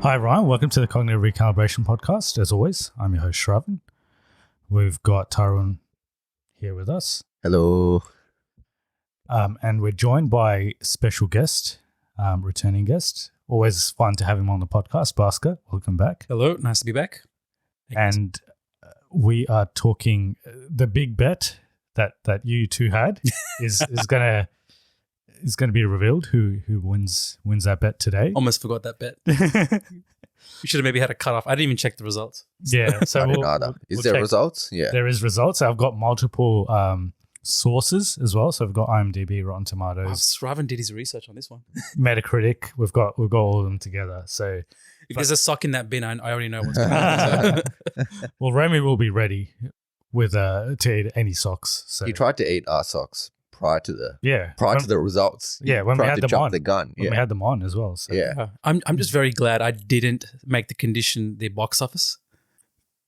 Hi, Ryan. Welcome to the Cognitive Recalibration podcast. As always, I'm your host, Shravan. We've got Tarun here with us. Hello. And we're joined by special guest, returning guest. Always fun to have him on the podcast. Bhaskar, welcome back. Hello, nice to be back. And we are talking the big bet that you two had is gonna be revealed. Who wins that bet today? Almost forgot that bet. We should have maybe had a cutoff. I didn't even check the results. Yeah, so Is there results? Yeah, there is results. I've got multiple sources as well. So I've got IMDb, Rotten Tomatoes, Shravan did his research on this one. Metacritic. We've got all of them together. So if there's a sock in that bin, I already know what's going on. well, Remy will be ready with to eat any socks. So he tried to eat our socks prior to the results. Yeah, when we had them on the gun. When we had them on as well. So. Yeah, I'm just very glad I didn't make the condition the box office,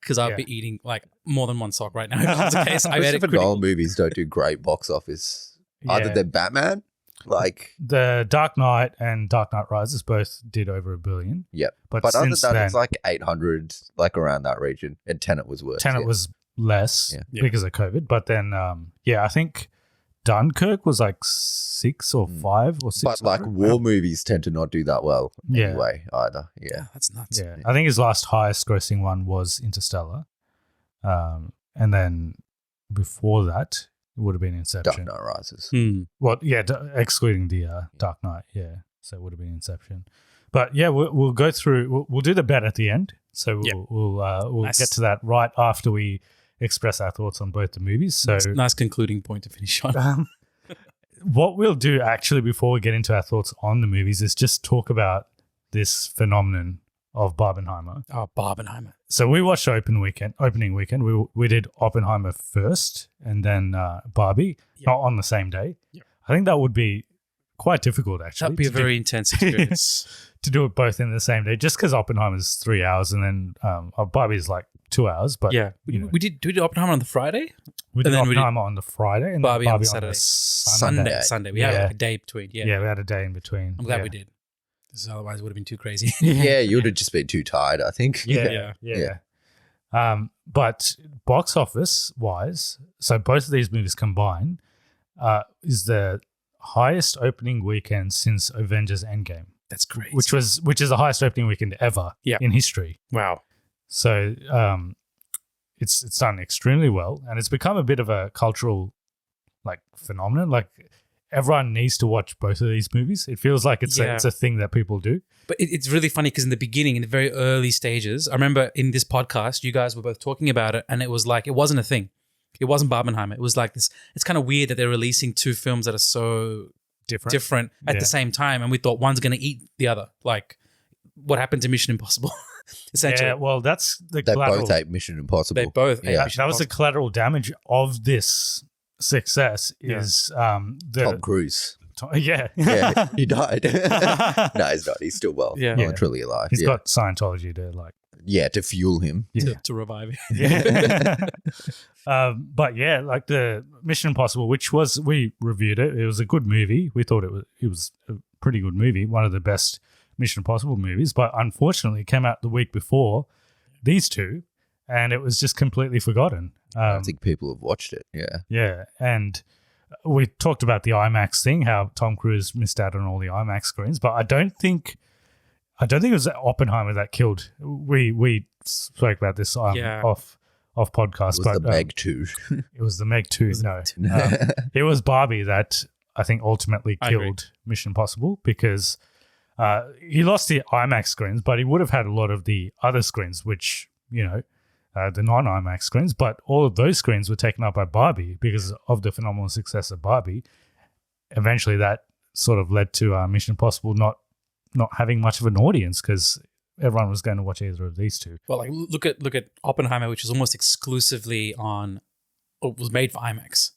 because I'd be eating like more than one sock right now. If that was the case, I had Christopher Nolan movies don't do great box office. Other than Batman, like the Dark Knight and Dark Knight Rises both did over $1 billion. Yep, but other than that, it's like 800, like around that region. And Tenet was worse. Tenet was less because of COVID, but then I think Dunkirk was like 6 or 5 or 6. But like war movies tend to not do that well anyway either. Yeah, that's nuts. Yeah, I think his last highest grossing one was Interstellar, and then before that it would have been Inception. Dark Knight Rises. Well, yeah, excluding the Dark Knight. Yeah, so it would have been Inception. But yeah, we'll go through. We'll do the bet at the end. So we'll Nice. get to that right after we express our thoughts on both the movies. So nice concluding point to finish on. What we'll do actually before we get into our thoughts on the movies is just talk about this phenomenon of Barbenheimer. Oh, Barbenheimer. So we watched opening weekend. We did Oppenheimer first and then Barbie, not on the same day. Yep. I think that would be quite difficult actually. That'd be a very intense experience. to do it both in the same day, just because Oppenheimer's 3 hours and then Barbie's like 2 hours. But we did Oppenheimer on the Friday. We did And then Oppenheimer on the Friday and Barbie then on Barbie Saturday. on the Sunday. We had like a day between. Yeah, we had a day in between. I'm glad we did. Because otherwise it would have been too crazy. Yeah, you would have just been too tired, I think. Yeah. But box office wise, so both of these movies combined is the highest opening weekend since Avengers Endgame. That's great. Which is the highest opening weekend ever in history. Wow. So it's done extremely well, and it's become a bit of a cultural phenomenon. Like everyone needs to watch both of these movies. It feels like it's a thing that people do. But it's really funny because in the beginning, in the very early stages, I remember in this podcast, you guys were both talking about it, and it was like it wasn't a thing. It wasn't Barbenheimer. It was like this. It's kind of weird that they're releasing two films that are so different at the same time, and we thought one's going to eat the other. Like what happened to Mission Impossible, essentially. Yeah, well, that's the They collateral. both ate Mission Impossible. They both ate That Mission was the collateral damage of this success. Is the Tom Cruise. Yeah, he died. No, he's not. He's still well and truly alive. He's got Scientology to to fuel him. to revive it. Yeah. But yeah, like the Mission Impossible, which we reviewed it. It was a good movie. We thought it was a pretty good movie, one of the best Mission Impossible movies. But unfortunately, it came out the week before these two, and it was just completely forgotten. I don't think people have watched it. Yeah. Yeah, and we talked about the IMAX thing, how Tom Cruise missed out on all the IMAX screens, but I don't think it was Oppenheimer that killed. We spoke about this off podcast. It was the Meg 2. It was the Meg 2. No, it was Barbie that I think ultimately killed Mission Impossible because he lost the IMAX screens, but he would have had a lot of the other screens, which the non-IMAX screens, but all of those screens were taken up by Barbie because of the phenomenal success of Barbie. Eventually, that sort of led to Mission Impossible not having much of an audience because everyone was going to watch either of these two. Well, like look at Oppenheimer, which is almost exclusively was made for IMAX.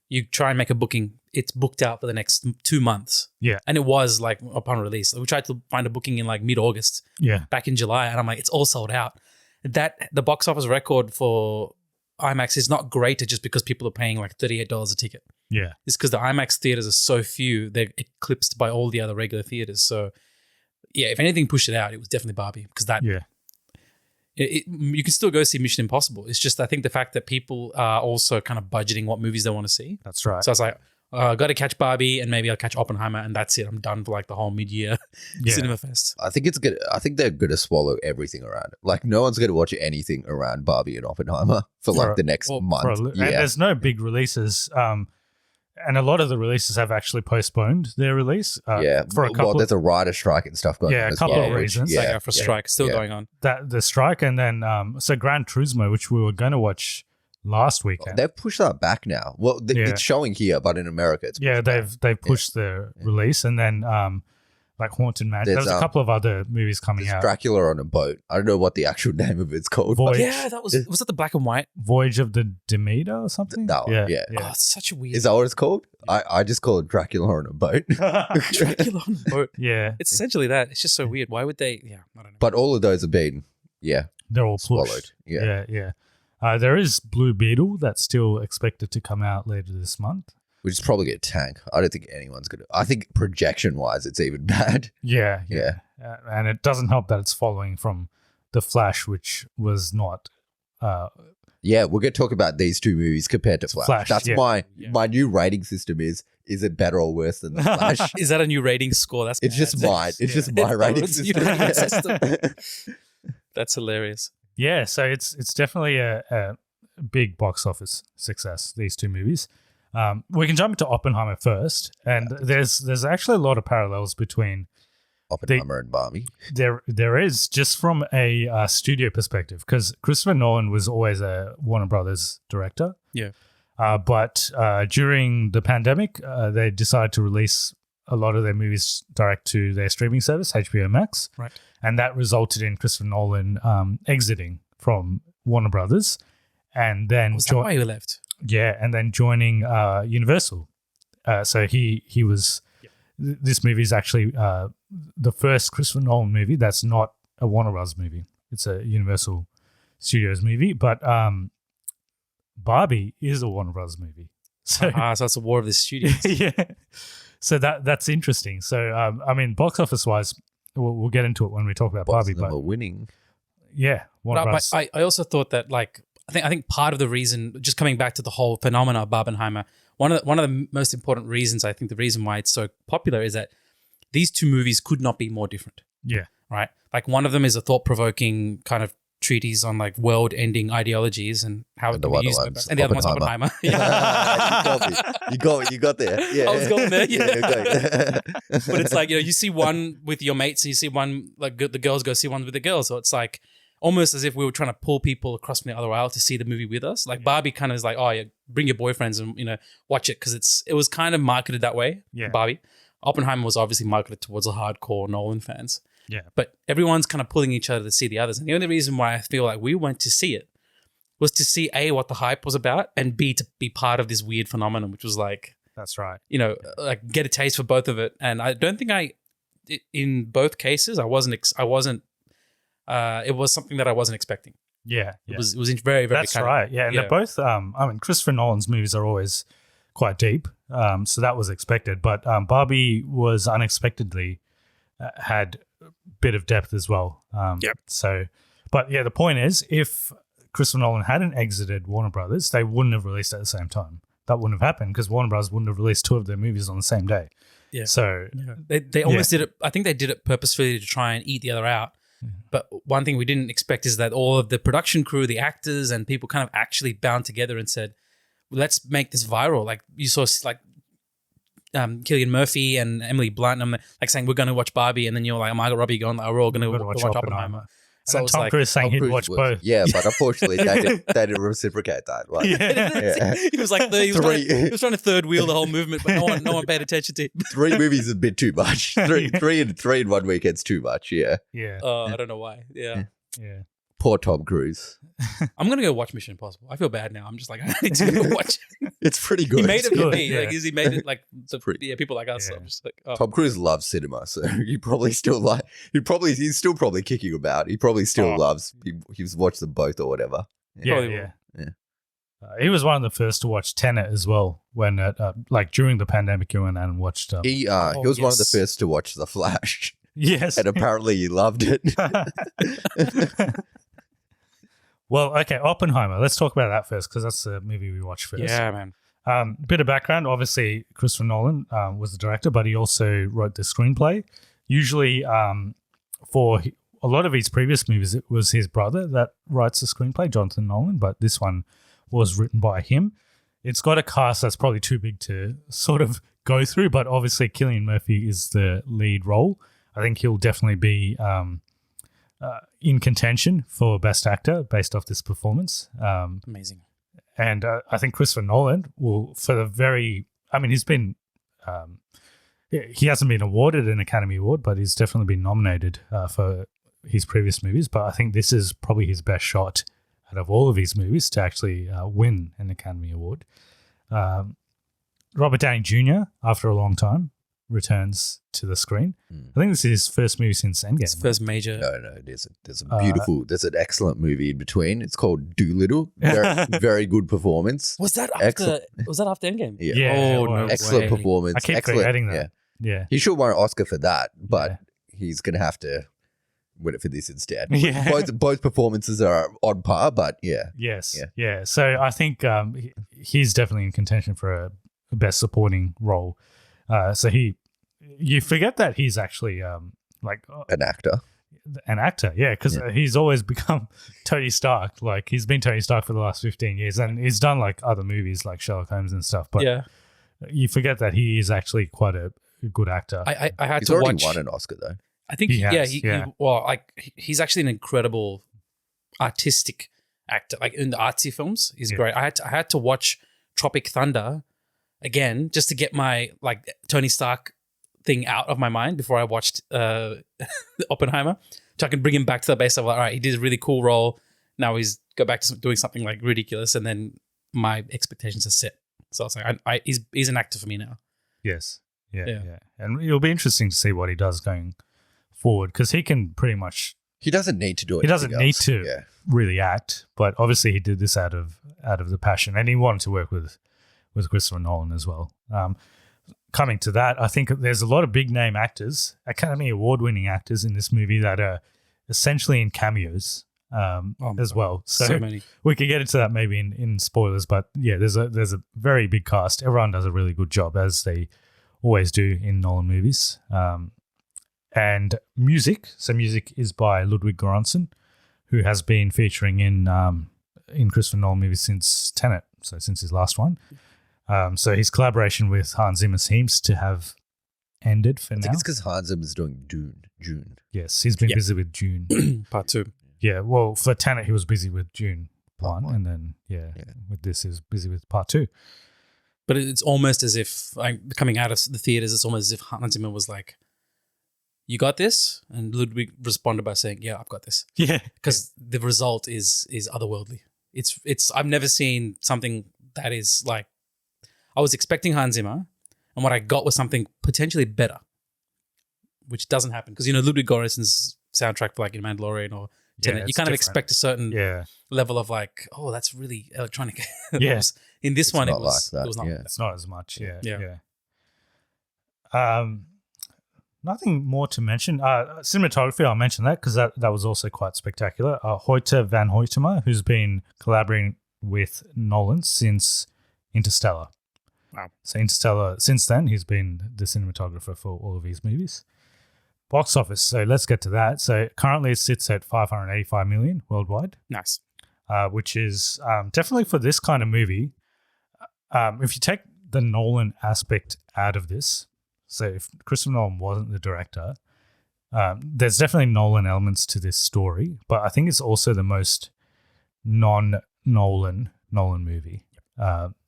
You try and make a booking, it's booked out for the next 2 months. Yeah. And it was like upon release. We tried to find a booking in like mid-August. Yeah. Back in July, and I'm like, it's all sold out. That the box office record for IMAX is not greater just because people are paying like $38 a ticket. Yeah. It's because the IMAX theaters are so few, they're eclipsed by all the other regular theaters. So if anything pushed it out, it was definitely Barbie because that. Yeah. You can still go see Mission Impossible. It's just I think the fact that people are also kind of budgeting what movies they want to see. That's right. So it's like, I got to catch Barbie and maybe I'll catch Oppenheimer and that's it. I'm done for like the whole mid-year cinema fest. I think it's good. I think they're going to swallow everything around it. Like no one's going to watch anything around Barbie and Oppenheimer for like the next month. And there's no big releases. And a lot of the releases have actually postponed their release. For a couple. There's a writer strike and stuff going on. Yeah, a couple of reasons. For strike still going on. That the strike, and then so Gran Turismo, which we were going to watch last weekend. They've pushed that back now. Well, it's showing here, but in America, it's they've pushed the release, and then like Haunted Mansion. There's a couple of other movies coming out. Dracula on a boat. I don't know what the actual name of it's called. Voyage. Yeah, was that the black and white? Voyage of the Demeter or something? That one, yeah. Oh, it's such a weird. Is that what it's called? I just call it Dracula on a boat. Dracula on a boat. Yeah. It's essentially that. It's just so weird. Why would they? Yeah, I don't know. But all of those have been, they're all swallowed. pushed. Yeah. There is Blue Beetle that's still expected to come out later this month. Which is probably going to tank. I don't think anyone's going to. I think projection-wise, it's even bad. Yeah. And it doesn't help that it's following from The Flash, which was not. We're going to talk about these two movies compared to Flash. That's my new rating system is it better or worse than The Flash? Is that a new rating score? It's just mine. It's just my rating system. That's hilarious. Yeah, so it's definitely a big box office success, these two movies. We can jump into Oppenheimer first, and there's actually a lot of parallels between Oppenheimer and Barbie. There is, just from a studio perspective, because Christopher Nolan was always a Warner Brothers director. Yeah. But during the pandemic, they decided to release a lot of their movies direct to their streaming service, HBO Max. Right. And that resulted in Christopher Nolan exiting from Warner Brothers, and then was that why he left? Yeah, and then joining Universal. So he was. This movie is actually the first Christopher Nolan movie that's not a Warner Bros. Movie. It's a Universal Studios movie, but Barbie is a Warner Bros. Movie. So, so it's a war of the studios. Yeah. So that's interesting. So I mean, box office wise, we'll get into it when we talk about Barbie. But winning. Yeah, Warner Bros. But I also thought that I think part of the reason, just coming back to the whole Phenomenon of Barbenheimer, one of the most important reasons, I think the reason why it's so popular is that these two movies could not be more different. Yeah. Right? Like one of them is a thought-provoking kind of treatise on like world-ending ideologies and how it can be used. And the other one's Oppenheimer. You got there. Yeah. I was going there. Yeah. But it's like, you see one with your mates and you see one, like the girls go see one with the girls. So it's like, almost as if we were trying to pull people across from the other aisle to see the movie with us. Like Barbie kind of is like, bring your boyfriends and, watch it because it was kind of marketed that way, Barbie. Oppenheimer was obviously marketed towards the hardcore Nolan fans. Yeah. But everyone's kind of pulling each other to see the others. And the only reason why I feel like we went to see it was to see A, what the hype was about, and B, to be part of this weird phenomenon, which was like... That's right. Like get a taste for both of it. And I don't think in both cases, it was something that I wasn't expecting. Yeah. It was very, very. That's right. Yeah, and they're both. Christopher Nolan's movies are always quite deep, so that was expected. But Barbie was unexpectedly had a bit of depth as well. So, but yeah, the point is, if Christopher Nolan hadn't exited Warner Brothers, they wouldn't have released at the same time. That wouldn't have happened because Warner Brothers wouldn't have released two of their movies on the same day. Yeah. So they almost did it. I think they did it purposefully to try and eat the other out. But one thing we didn't expect is that all of the production crew, the actors, and people kind of actually bound together and said, let's make this viral. Like you saw like Cillian Murphy and Emily Blunt, and like saying, we're going to watch Barbie. And then you're like, Margot Robbie going, we're all going to watch Oppenheimer. So and Tom Cruise saying he'd watch both. Yeah, but unfortunately, they didn't reciprocate that. Like, He was like, he was trying to third wheel the whole movement, but no one paid attention to him. 3 movies is a bit too much. Three in 1 weekend's too much. Yeah. Yeah. I don't know why. Yeah. Poor Tom Cruise. I'm gonna go watch Mission Impossible. I feel bad now. I'm just like, I need to go watch it. It's pretty good. He made it for me. Like, he made it like people like us. So I'm just like, Tom Cruise loves cinema, so he probably still he's still probably kicking about. He probably still loves. He's watched them both or whatever. Yeah. He was one of the first to watch Tenet as well when during the pandemic he went out and watched. He was one of the first to watch The Flash. Yes. And apparently you loved it. Well, okay, Oppenheimer. Let's talk about that first because that's the movie we watched first. Yeah, man. Bit of background. Obviously, Christopher Nolan was the director, but he also wrote the screenplay. Usually, for a lot of his previous movies, it was his brother that writes the screenplay, Jonathan Nolan, but this one was written by him. It's got a cast that's probably too big to sort of go through, but obviously Cillian Murphy is the lead role. I think he'll definitely be in contention for Best Actor based off this performance. Amazing. And I think Christopher Nolan will, he's been, he hasn't been awarded an Academy Award, but he's definitely been nominated for his previous movies. But I think this is probably his best shot out of all of his movies to actually win an Academy Award. Robert Downey Jr., after a long time, returns to the screen. I think this is his first movie since Endgame. His first major. No, there's a beautiful, there's an excellent movie in between. It's called Dolittle. Very good performance. Was that after Endgame? Yeah. Oh, no excellent way. performance. I keep excellent. forgetting that. Yeah. He should win an Oscar for that, but he's going to have to win it for this instead. Yeah. Both performances are on par, but yeah. Yes. Yeah. So I think he's definitely in contention for a best supporting role. You forget that he's actually An actor. Yeah, because he's always become Tony Stark. Like he's been Tony Stark for the last 15 years, and he's done like other movies like Sherlock Holmes and stuff. But you forget that he is actually quite a good actor. I had He's to already watch. won an Oscar though. I think he's actually an incredible artistic actor. Like in the artsy films, he's great. I had to watch Tropic Thunder again just to get my like Tony Stark thing out of my mind before I watched Oppenheimer, so I can bring him back to the base of like, all right, he did a really cool role. Now he's go back to doing something like ridiculous, and then my expectations are set. So I was like, he's an actor for me now. Yes, yeah, and it'll be interesting to see what he does going forward because he can pretty much. He doesn't need to do it. He doesn't need to really act, but obviously he did this out of the passion, and he wanted to work with Christopher Nolan as well. Coming to that, I think there's a lot of big name actors, Academy Award winning actors in this movie that are essentially in cameos as well. So many. We could get into that maybe in spoilers, but yeah, there's a very big cast. Everyone does a really good job as they always do in Nolan movies. And music. So music is by Ludwig Göransson, who has been featuring in Christopher Nolan movies since Tenet, so since his last one. So his collaboration with Hans Zimmer seems to have ended for now. I think it's because Hans Zimmer is doing June. Yes, he's been busy with June. Part 2. Yeah, well, for Tenet, he was busy with June Part 1, and then, with this, he's busy with Part 2. But it's almost as if, like, coming out of the theaters, it's almost as if Hans Zimmer was like, you got this? And Ludwig responded by saying, yeah, I've got this. Yeah. Because the result is otherworldly. It's I've never seen something that is like, I was expecting Hans Zimmer, and what I got was something potentially better, which doesn't happen. Because, Ludwig Göransson's soundtrack for like in Mandalorian or Tenet, you kind of expect a certain level of like, oh, that's really electronic. Yes. In this one, it was like that. It was not. It's not as much. Yeah. Nothing more to mention. Cinematography, I'll mention that because that was also quite spectacular. Hoyte van Hoytema, who's been collaborating with Nolan since Interstellar. Wow. So Interstellar, since then, he's been the cinematographer for all of his movies. Box office, so let's get to that. So currently it sits at 585 million worldwide. Nice. Which is definitely for this kind of movie. If you take the Nolan aspect out of this, so if Christopher Nolan wasn't the director, there's definitely Nolan elements to this story, but I think it's also the most non-Nolan movie.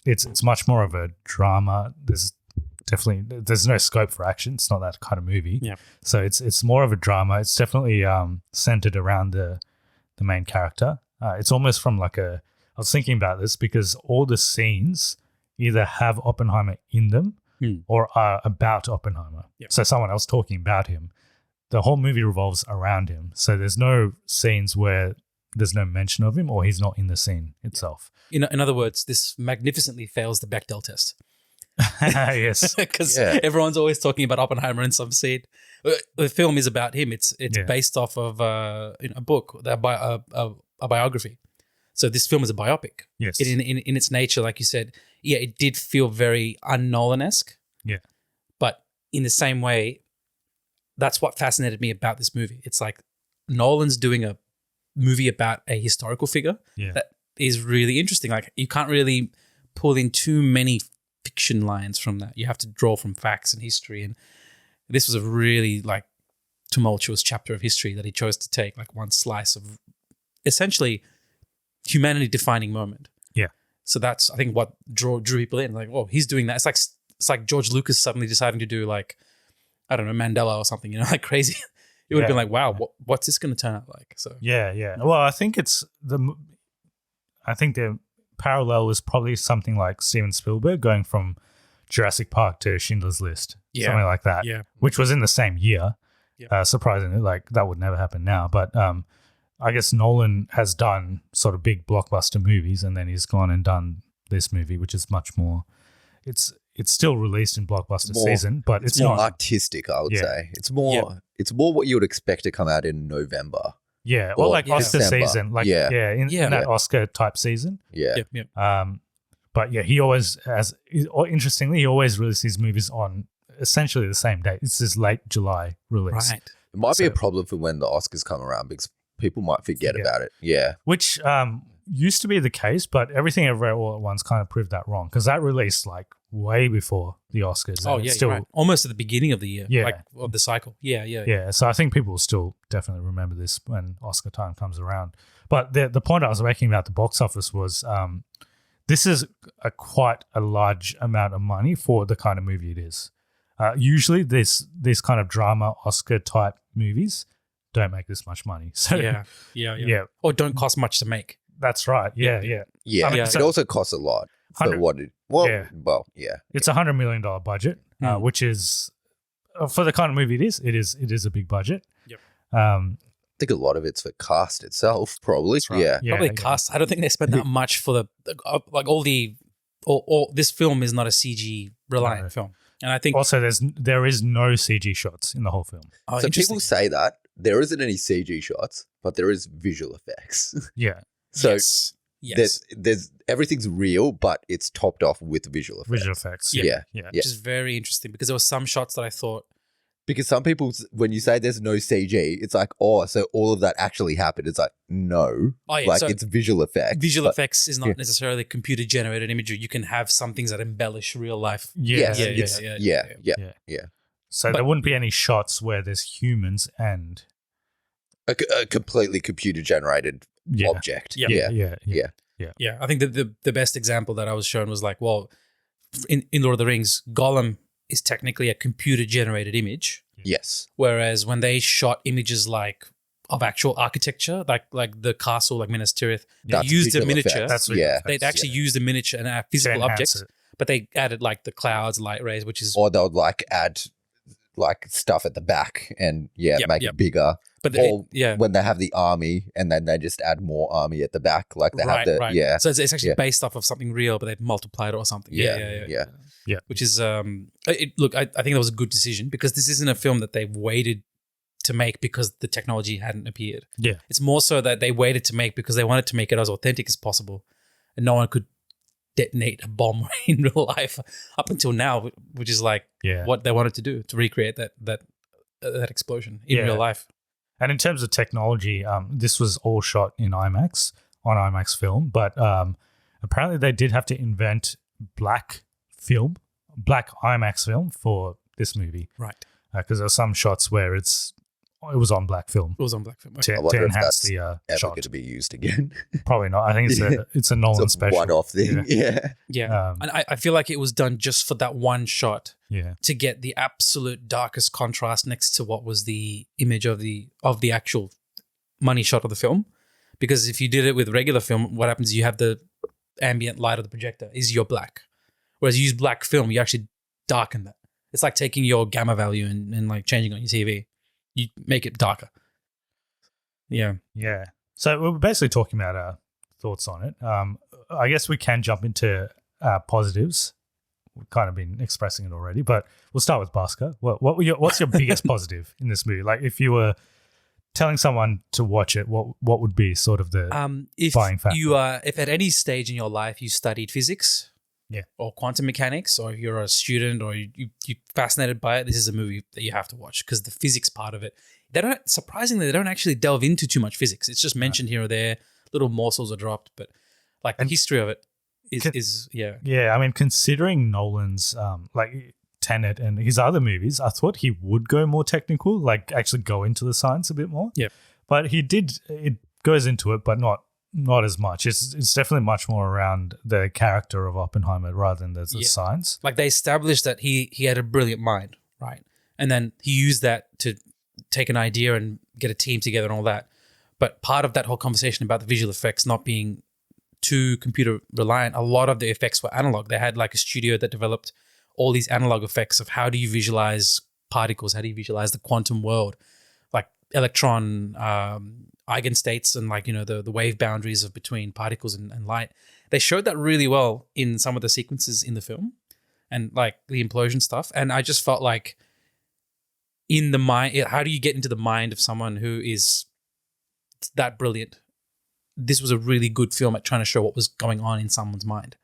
It's much more of a drama. There's no scope for action. It's not that kind of movie. Yeah. So it's more of a drama. It's definitely centered around the main character. It's almost from like I was thinking about this because all the scenes either have Oppenheimer in them or are about Oppenheimer. Yep. So someone else talking about him. The whole movie revolves around him. So there's no scenes where there's no mention of him or he's not in the scene itself. In other words, this magnificently fails the Bechdel test. Yes. Because everyone's always talking about Oppenheimer in some scene. The film is about him. It's based off of a book, a biography. So this film is a biopic. Yes. In its nature, like you said, it did feel very un-Nolan-esque. Yeah. But in the same way, that's what fascinated me about this movie. It's like Nolan's doing a movie about a historical figure that is really interesting. Like you can't really pull in too many fiction lines from that. You have to draw from facts and history. And this was a really like tumultuous chapter of history that he chose to take, like one slice of essentially humanity defining moment. Yeah. So that's, I think, what drew people in. Like, oh, he's doing that. It's like George Lucas suddenly deciding to do like, I don't know, Mandela or something, like crazy. It would have been like, wow, what's this going to turn out like? So yeah. Well, I think the parallel is probably something like Steven Spielberg going from Jurassic Park to Schindler's List, something like that. Yeah, which was in the same year. Yeah. Surprisingly, like that would never happen now. But I guess Nolan has done sort of big blockbuster movies, and then he's gone and done this movie, which is much more. It's still released in blockbuster season, but it's more not artistic. I would say it's more. It's more what you would expect to come out in November. Yeah, or like Oscar December. season, like in that Oscar type season. Yeah. But he always interestingly, he always releases his movies on essentially the same date. It's his late July release. right. It might be a problem for when the Oscars come around because people might forget about it. Yeah. Which used to be the case, but Everything Everywhere All at Once kind of proved that wrong because that released like way before the Oscars. Oh, yeah, still, right. Almost at the beginning of the year, like of the cycle. Yeah. So I think people will still definitely remember this when Oscar time comes around. But the point I was making about the box office was this is quite a large amount of money for the kind of movie it is. Usually this kind of drama Oscar type movies don't make this much money. So yeah. Or don't cost much to make. That's right. Yeah. I mean, it also costs a lot for what it. It's $100 million budget, which is for the kind of movie it is a big budget. Yep. I think a lot of it's for cast itself, probably. Right. Yeah, probably cast. I don't think they spent that much for all this film is not a CG reliant film, and I think also there is no CG shots in the whole film. Oh, so people say that there isn't any CG shots, but there is visual effects. Yeah. So there's everything's real, but it's topped off with visual effects. Yeah. Which is very interesting because there were some shots that I thought. Because some people, when you say there's no CG, it's like, oh, so all of that actually happened. It's like, no. Oh, yeah. Like, so it's visual effects. Visual effects is not necessarily computer-generated imagery. You can have some things that embellish real life. Yeah. So there wouldn't be any shots where there's humans and a completely computer-generated object. Yeah. I think the best example that I was shown was like, well, in Lord of the Rings, Gollum is technically a computer-generated image. Yes. Whereas when they shot images like of actual architecture, like the castle, like Minas Tirith, they used a miniature. They'd actually used a miniature and a physical object, but they added like the clouds, light rays, which is... Or they would like add like stuff at the back and make it bigger. But when they have the army and then they just add more army at the back, like they have the So it's actually based off of something real, but they've multiplied it or something. Yeah. Which is look, I think that was a good decision because this isn't a film that they waited to make because the technology hadn't appeared. Yeah, it's more so that they waited to make because they wanted to make it as authentic as possible, and no one could detonate a bomb in real life up until now, which is like what they wanted to do to recreate that explosion in real life. And in terms of technology, this was all shot in IMAX on IMAX film, but apparently they did have to invent black IMAX film for this movie, right? Because there are some shots where it was on black film. It was on black film. Okay. To enhance the ever shot. Going to be used again? Probably not. I think it's a Nolan special, one-off thing. Yeah. And I feel like it was done just for that one shot. Yeah. To get the absolute darkest contrast next to what was the image of the actual money shot of the film. Because if you did it with regular film, what happens is you have the ambient light of the projector is your black. Whereas you use black film, you actually darken that. It's like taking your gamma value and like changing on your TV. You make it darker. Yeah. Yeah. So we're basically talking about our thoughts on it. I guess we can jump into positives. we've kind of been expressing it already, but we'll start with Bhaskar. What's your biggest positive in this movie? Like, if you were telling someone to watch it, what would be sort of the buying factor? If at any stage in your life you studied physics, or quantum mechanics, or if you're a student or you're fascinated by it, this is a movie that you have to watch, because the physics part of it, they don't actually delve into too much physics. It's just mentioned here or there, little morsels are dropped, but like the history of it is. I mean, considering Nolan's like Tenet and his other movies, I thought he would go more technical, like actually go into the science a bit more. Yeah, but he did. It goes into it, but not as much. It's definitely much more around the character of Oppenheimer rather than the science. Like, they established that he had a brilliant mind, right? And then he used that to take an idea and get a team together and all that. But part of that whole conversation about the visual effects not being too computer reliant, a lot of the effects were analog. They had like a studio that developed all these analog effects of how do you visualize particles, how do you visualize the quantum world, like electron eigenstates and, like, the wave boundaries of between particles and light. They showed that really well in some of the sequences in the film, and like the implosion stuff. And I just felt like, in the mind, how do you get into the mind of someone who is that brilliant? This was a really good film at trying to show what was going on in someone's mind.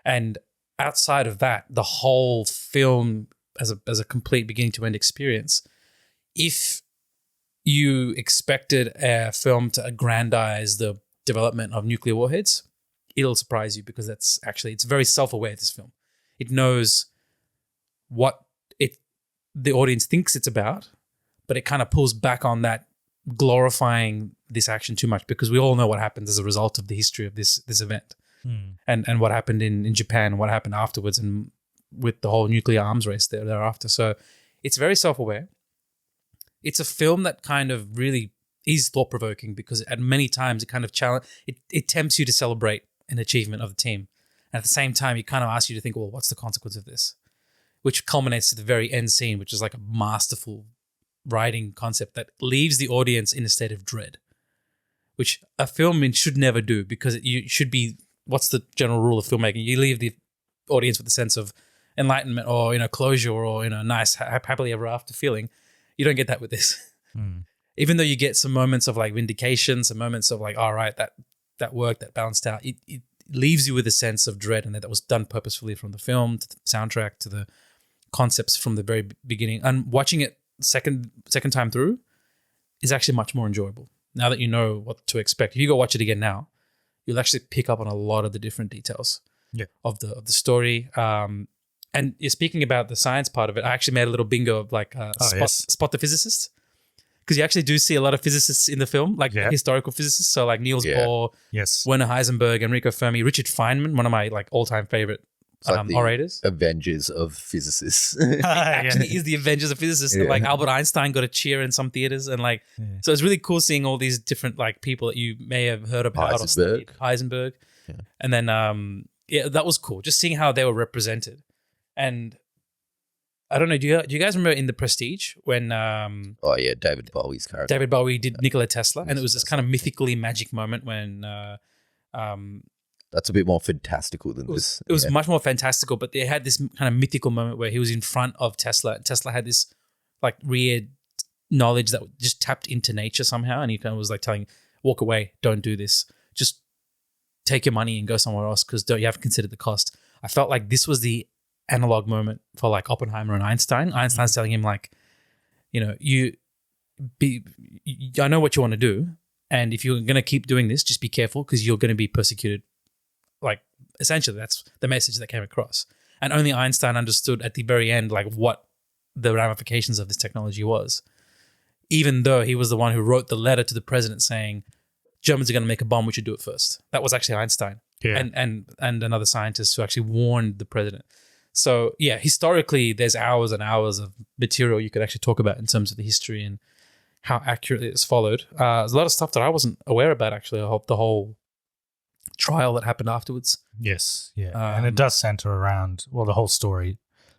And outside of that, the whole film as a complete beginning to end experience, if you expected a film to aggrandize the development of nuclear warheads, it'll surprise you, because it's very self-aware, this film. It knows what the audience thinks it's about, but it kind of pulls back on that, glorifying this action too much, because we all know what happens as a result of the history of this event. And what happened in Japan, what happened afterwards, and with the whole nuclear arms race thereafter. So it's very self-aware. It's a film that kind of really is thought-provoking, because at many times it kind of it tempts you to celebrate an achievement of the team. And at the same time, it kind of asks you to think, well, what's the consequence of this? Which culminates to the very end scene, which is like a masterful writing concept that leaves the audience in a state of dread, which a film should never do, because you should be, what's the general rule of filmmaking? You leave the audience with a sense of enlightenment or, closure or, nice, happily ever after feeling. You don't get that with this. Even though you get some moments of like vindication, some moments of like, all right, that worked, that balanced out. It leaves you with a sense of dread, and that was done purposefully, from the film to the soundtrack to the concepts from the very beginning. And watching it second time through is actually much more enjoyable. Now that you know what to expect, if you go watch it again now, you'll actually pick up on a lot of the different details of the story. And you're speaking about the science part of it. I actually made a little bingo of like spot the physicist, because you actually do see a lot of physicists in the film, like historical physicists. So like Niels Bohr, Werner Heisenberg, Enrico Fermi, Richard Feynman, one of my like all-time favorite like orators. Avengers of physicists. Actually is the Avengers of physicists. Like Albert Einstein got a cheer in some theaters, and like so it's really cool seeing all these different like people that you may have heard about. Heisenberg. And then that was cool. Just seeing how they were represented. And I don't know, do you guys remember in The Prestige when David Bowie's character. David Bowie did Nikola Tesla, and it was this kind of mythically magic moment when that's a bit more fantastical than this. It was much more fantastical, but they had this kind of mythical moment where he was in front of Tesla. Tesla had this like weird knowledge that just tapped into nature somehow, and he kind of was like telling, walk away, don't do this. Just take your money and go somewhere else, because you have to consider the cost. I felt like this was the analog moment for like Oppenheimer and Einstein. Einstein's telling him like, I know what you want to do, and if you're going to keep doing this, just be careful, because you're going to be persecuted. Like, essentially, that's the message that came across. And only Einstein understood at the very end like what the ramifications of this technology was, even though he was the one who wrote the letter to the president saying, Germans are going to make a bomb, we should do it first. That was actually Einstein and another scientist who actually warned the president. So yeah, historically, there's hours and hours of material you could actually talk about in terms of the history and how accurately it's followed. There's a lot of stuff that I wasn't aware about, actually. I hope the whole trial that happened afterwards. Yes, yeah. And it does center around, the whole story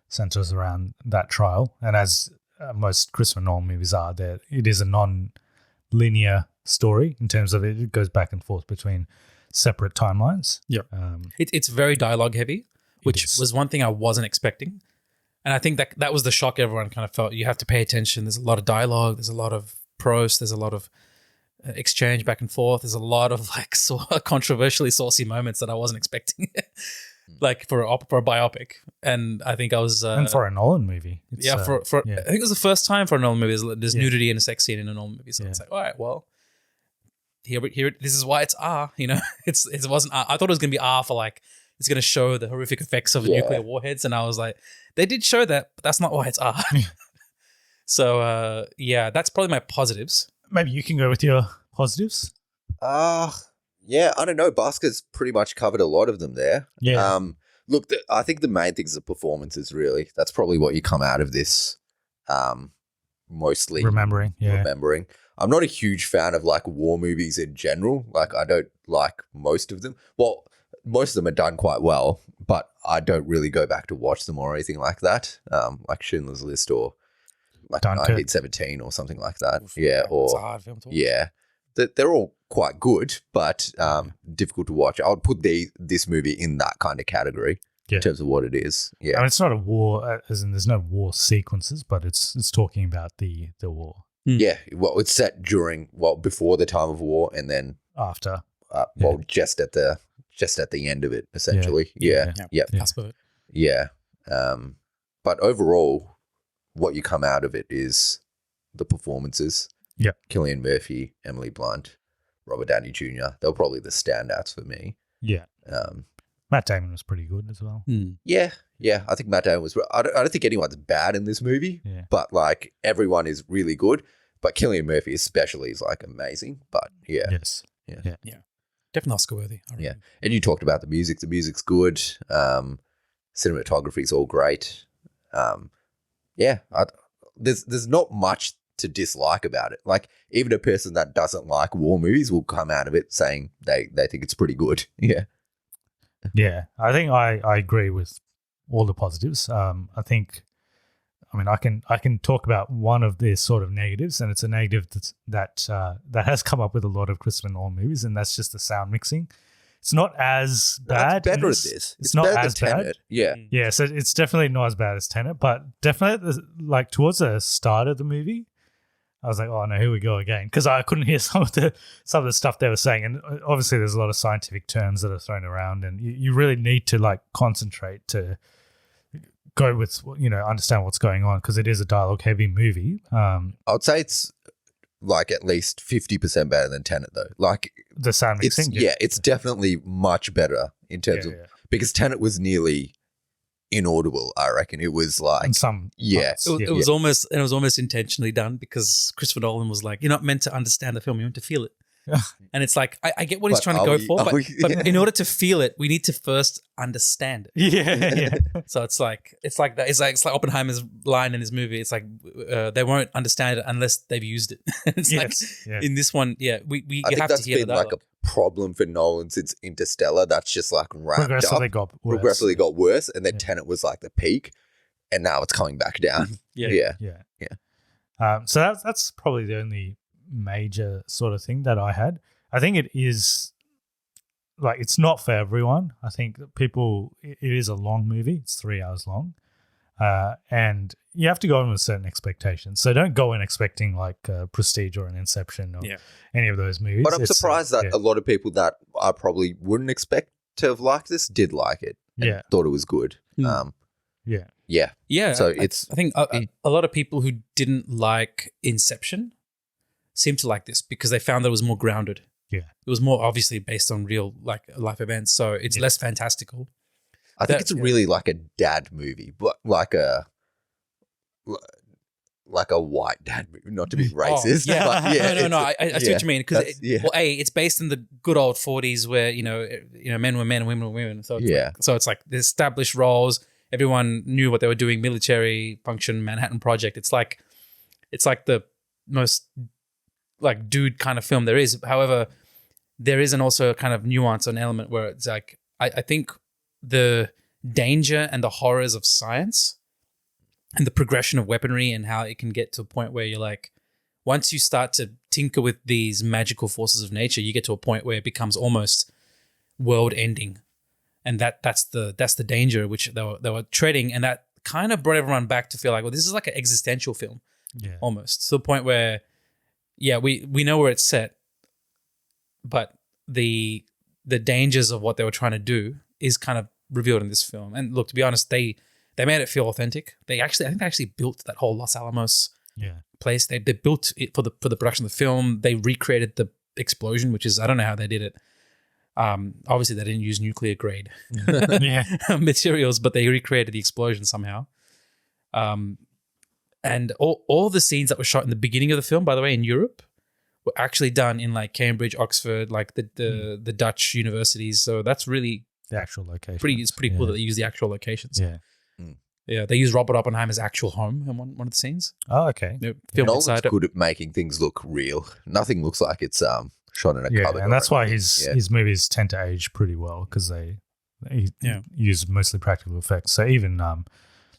centers around that trial. And as most Christopher Nolan movies are, it is a non-linear story in terms of it goes back and forth between separate timelines. Yeah. It's very dialogue heavy. which was one thing I wasn't expecting. And I think that was the shock everyone kind of felt. You have to pay attention. There's a lot of dialogue. There's a lot of prose. There's a lot of exchange back and forth. There's a lot of like controversially saucy moments that I wasn't expecting, like for a biopic. And I think I was and for a Nolan movie, I think it was the first time for a Nolan movie. There's nudity and a sex scene in a Nolan movie, so it's like, all right, well, here. This is why it's R. You know, it wasn't R. I thought it was gonna be R for like it's gonna show the horrific effects of nuclear warheads, and I was like, they did show that, but that's not why it's R. So that's probably my positives. Maybe you can go with your positives. I don't know. Bhaskar's pretty much covered a lot of them there. Yeah. Look, I think the main thing is the performances, really. That's probably what you come out of this mostly. Remembering. I'm not a huge fan of like war movies in general. Like I don't like most of them. Well, most of them are done quite well, but I don't really go back to watch them or anything like that. Like Schindler's List or like Dunkirk. 1917 or something like that. Yeah, or it's a hard film to watch. yeah, they're all quite good, but difficult to watch. I would put this movie in that kind of category in terms of what it is. Yeah, I mean, it's not a war, as in there's no war sequences, but it's talking about the war. Yeah, well, it's set before the time of war and then After. Just at the end of it, essentially. Yeah. But overall, what you come out of it is the performances. Yeah. Cillian Murphy, Emily Blunt, Robert Downey Jr. They're probably the standouts for me. Yeah. Matt Damon was pretty good as well. Yeah. I think Matt Damon was. I don't think anyone's bad in this movie, but like everyone is really good. But Cillian Murphy especially is like amazing. But yeah. Yes. Yeah. Definitely Oscar worthy. Yeah. And you talked about the music. The music's good. Cinematography is all great. There's not much to dislike about it. Like even a person that doesn't like war movies will come out of it saying they think it's pretty good. Yeah. Yeah. I think I agree with all the positives. I can talk about one of the sort of negatives, and it's a negative that has come up with a lot of Christopher Nolan movies, and that's just the sound mixing. It's not as bad. It's better at this. It's not as bad. Yeah. Yeah, so it's definitely not as bad as Tenet, but definitely like towards the start of the movie, I was like, oh no, here we go again, because I couldn't hear some of the stuff they were saying, and obviously there's a lot of scientific terms that are thrown around, and you really need to like concentrate to go with, understand what's going on, because it is a dialogue heavy movie. I would say it's like at least 50% better than Tenet though. Like the sound mixing. It's definitely much better in terms of because Tenet was nearly inaudible. I reckon it was like in some parts. It was almost intentionally done, because Christopher Nolan was like, you're not meant to understand the film, you're meant to feel it. And it's like I get what he's trying to go for, but in order to feel it, we need to first understand it. Yeah. So it's like that. It's like Oppenheimer's line in this movie. It's like they won't understand it unless they've used it. It's in this one, we I think have that's to hear been the like a problem for Nolan since Interstellar. That's just like ramped progressively up, progressively got worse, and then Tenet was like the peak, and now it's coming back down. Yeah. So that's probably the only major sort of thing that I had. I think it is like, it's not for everyone. I think that it is a long movie. It's 3 hours long. And you have to go in with certain expectations. So don't go in expecting like Prestige or an Inception or any of those movies. But I'm surprised that a lot of people that I probably wouldn't expect to have liked this did like it. And thought it was good. Yeah. So I think a lot of people who didn't like Inception seemed to like this because they found that it was more grounded. Yeah. It was more obviously based on real like life events, so it's less fantastical. I think it's really like a dad movie, but like a white dad movie, not to be racist. Oh, yeah. But no. I see what you mean, because it's based in the good old 40s where men were men and women were women. So it's like the established roles. Everyone knew what they were doing. Military function, Manhattan Project. It's like the most like dude kind of film there is. However, there is also a kind of nuance, an element where it's like I think the danger and the horrors of science and the progression of weaponry and how it can get to a point where you're like, once you start to tinker with these magical forces of nature, you get to a point where it becomes almost world ending. and that's the danger which they were treading, and that kind of brought everyone back to feel like, well, this is like an existential film, almost to the point where, we know where it's set, but the dangers of what they were trying to do is kind of revealed in this film. And look, to be honest, they made it feel authentic. I think they actually built that whole Los Alamos place. They built it for the production of the film. They recreated the explosion, which is, I don't know how they did it. Obviously they didn't use nuclear grade materials, but they recreated the explosion somehow. And all the scenes that were shot in the beginning of the film, by the way, in Europe, were actually done in like Cambridge, Oxford, like the Dutch universities. So that's really the actual location. It's pretty cool that they use the actual locations. Yeah. Yeah, they use Robert Oppenheimer's actual home in one of the scenes. Oh, okay. Nolan's good at making things look real. Nothing looks like it's shot in a cupboard. And that's why his movies tend to age pretty well, because they use mostly practical effects. So even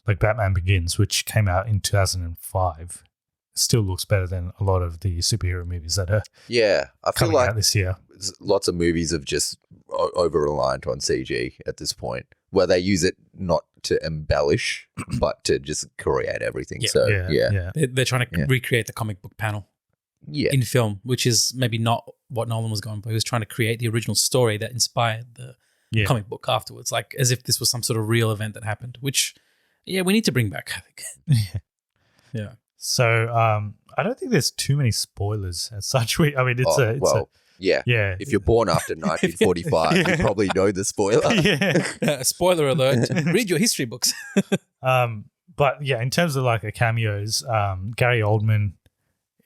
like Batman Begins, which came out in 2005, still looks better than a lot of the superhero movies that are I feel coming like out this year. Lots of movies have just over-reliant on CG at this point, where they use it not to embellish, but to just create everything. They're trying to recreate the comic book panel in film, which is maybe not what Nolan was going for. He was trying to create the original story that inspired the comic book afterwards, like as if this was some sort of real event that happened, which, we need to bring back, I think. Yeah. So I don't think there's too many spoilers as such. If you're born after 1945, you probably know the spoiler. Spoiler alert. Read your history books. But in terms of like cameos, Gary Oldman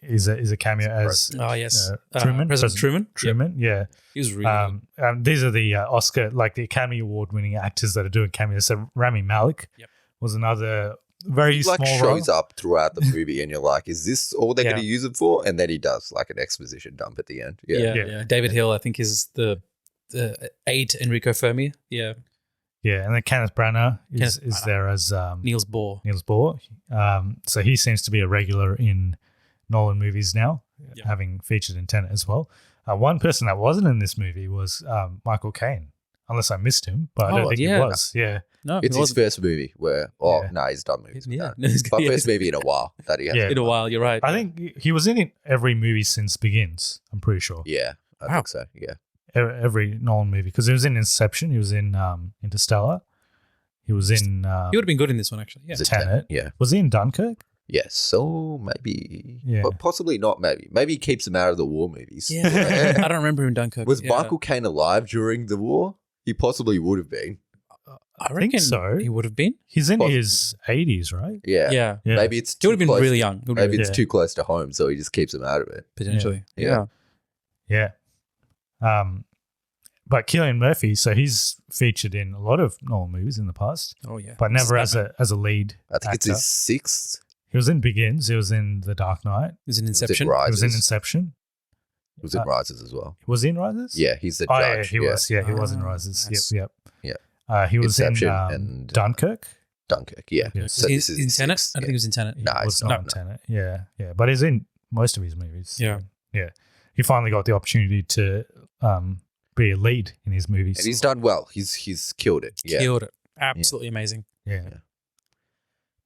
is a cameo as Truman. President Truman. Truman, he was really good. These are the Oscar, like the Academy Award winning actors that are doing cameos. So Rami Malek was another very small role. Shows up throughout the movie, and you're like, is this all they're going to use it for? And then he does like an exposition dump at the end. David Hill, I think, is the aide to Enrico Fermi. Yeah, and then Kenneth Branagh is there as Niels Bohr. So he seems to be a regular in Nolan movies now, having featured in Tenet as well. One person that wasn't in this movie was Michael Caine, unless I missed him, but I don't think he was. No, it's his first movie where, he's done movies. But first movie in a while that he has. In a while, you're right. I think he was in every movie since Begins, I'm pretty sure. Yeah, I think so, yeah. Every Nolan movie, because he was in Inception, he was in Interstellar, he was in... he would have been good in this one, actually. Yeah. Tenet. Yeah. Was he in Dunkirk? Yes, so maybe. Yeah. But possibly not, maybe. Maybe he keeps him out of the war movies. Yeah. I don't remember him in Dunkirk. Was Michael Caine alive during the war? He possibly would have been. I reckon so. He would have been. He's in his 80s, right? Yeah. Maybe it's too he would have been really young. Maybe it's too close to home, so he just keeps him out of it. Potentially. Yeah. But Cillian Murphy, so he's featured in a lot of Nolan movies in the past. Oh, yeah. But never as a lead I think actor. it's his sixth. He was in Begins. He was in The Dark Knight. He was in Inception. He was in Inception. He was in Rises as well. Was he in Rises? Yeah, he's the judge. He was. Yeah, he was in Rises. Nice. Yep. Yeah. He was Inception in and Dunkirk. Yeah. So this is in Tenet? I don't think he was in Tenet. No, he's not in Tenet. Yeah. But he's in most of his movies. Yeah. He finally got the opportunity to be a lead in his movies. And he's done well. He's killed it. Yeah. Killed it. Absolutely amazing. Yeah.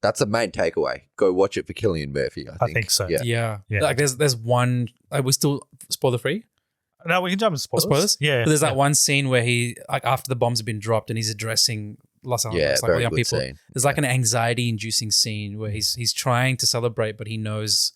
That's the main takeaway. Go watch it for Cillian Murphy, I think. I think so. Yeah. Like there's one, we still spoiler free? No, we can jump into spoilers. Yeah. But there's that one scene where he, like after the bombs have been dropped and he's addressing Los Alamos, like young people. Scene. There's like an anxiety-inducing scene where he's trying to celebrate, but he knows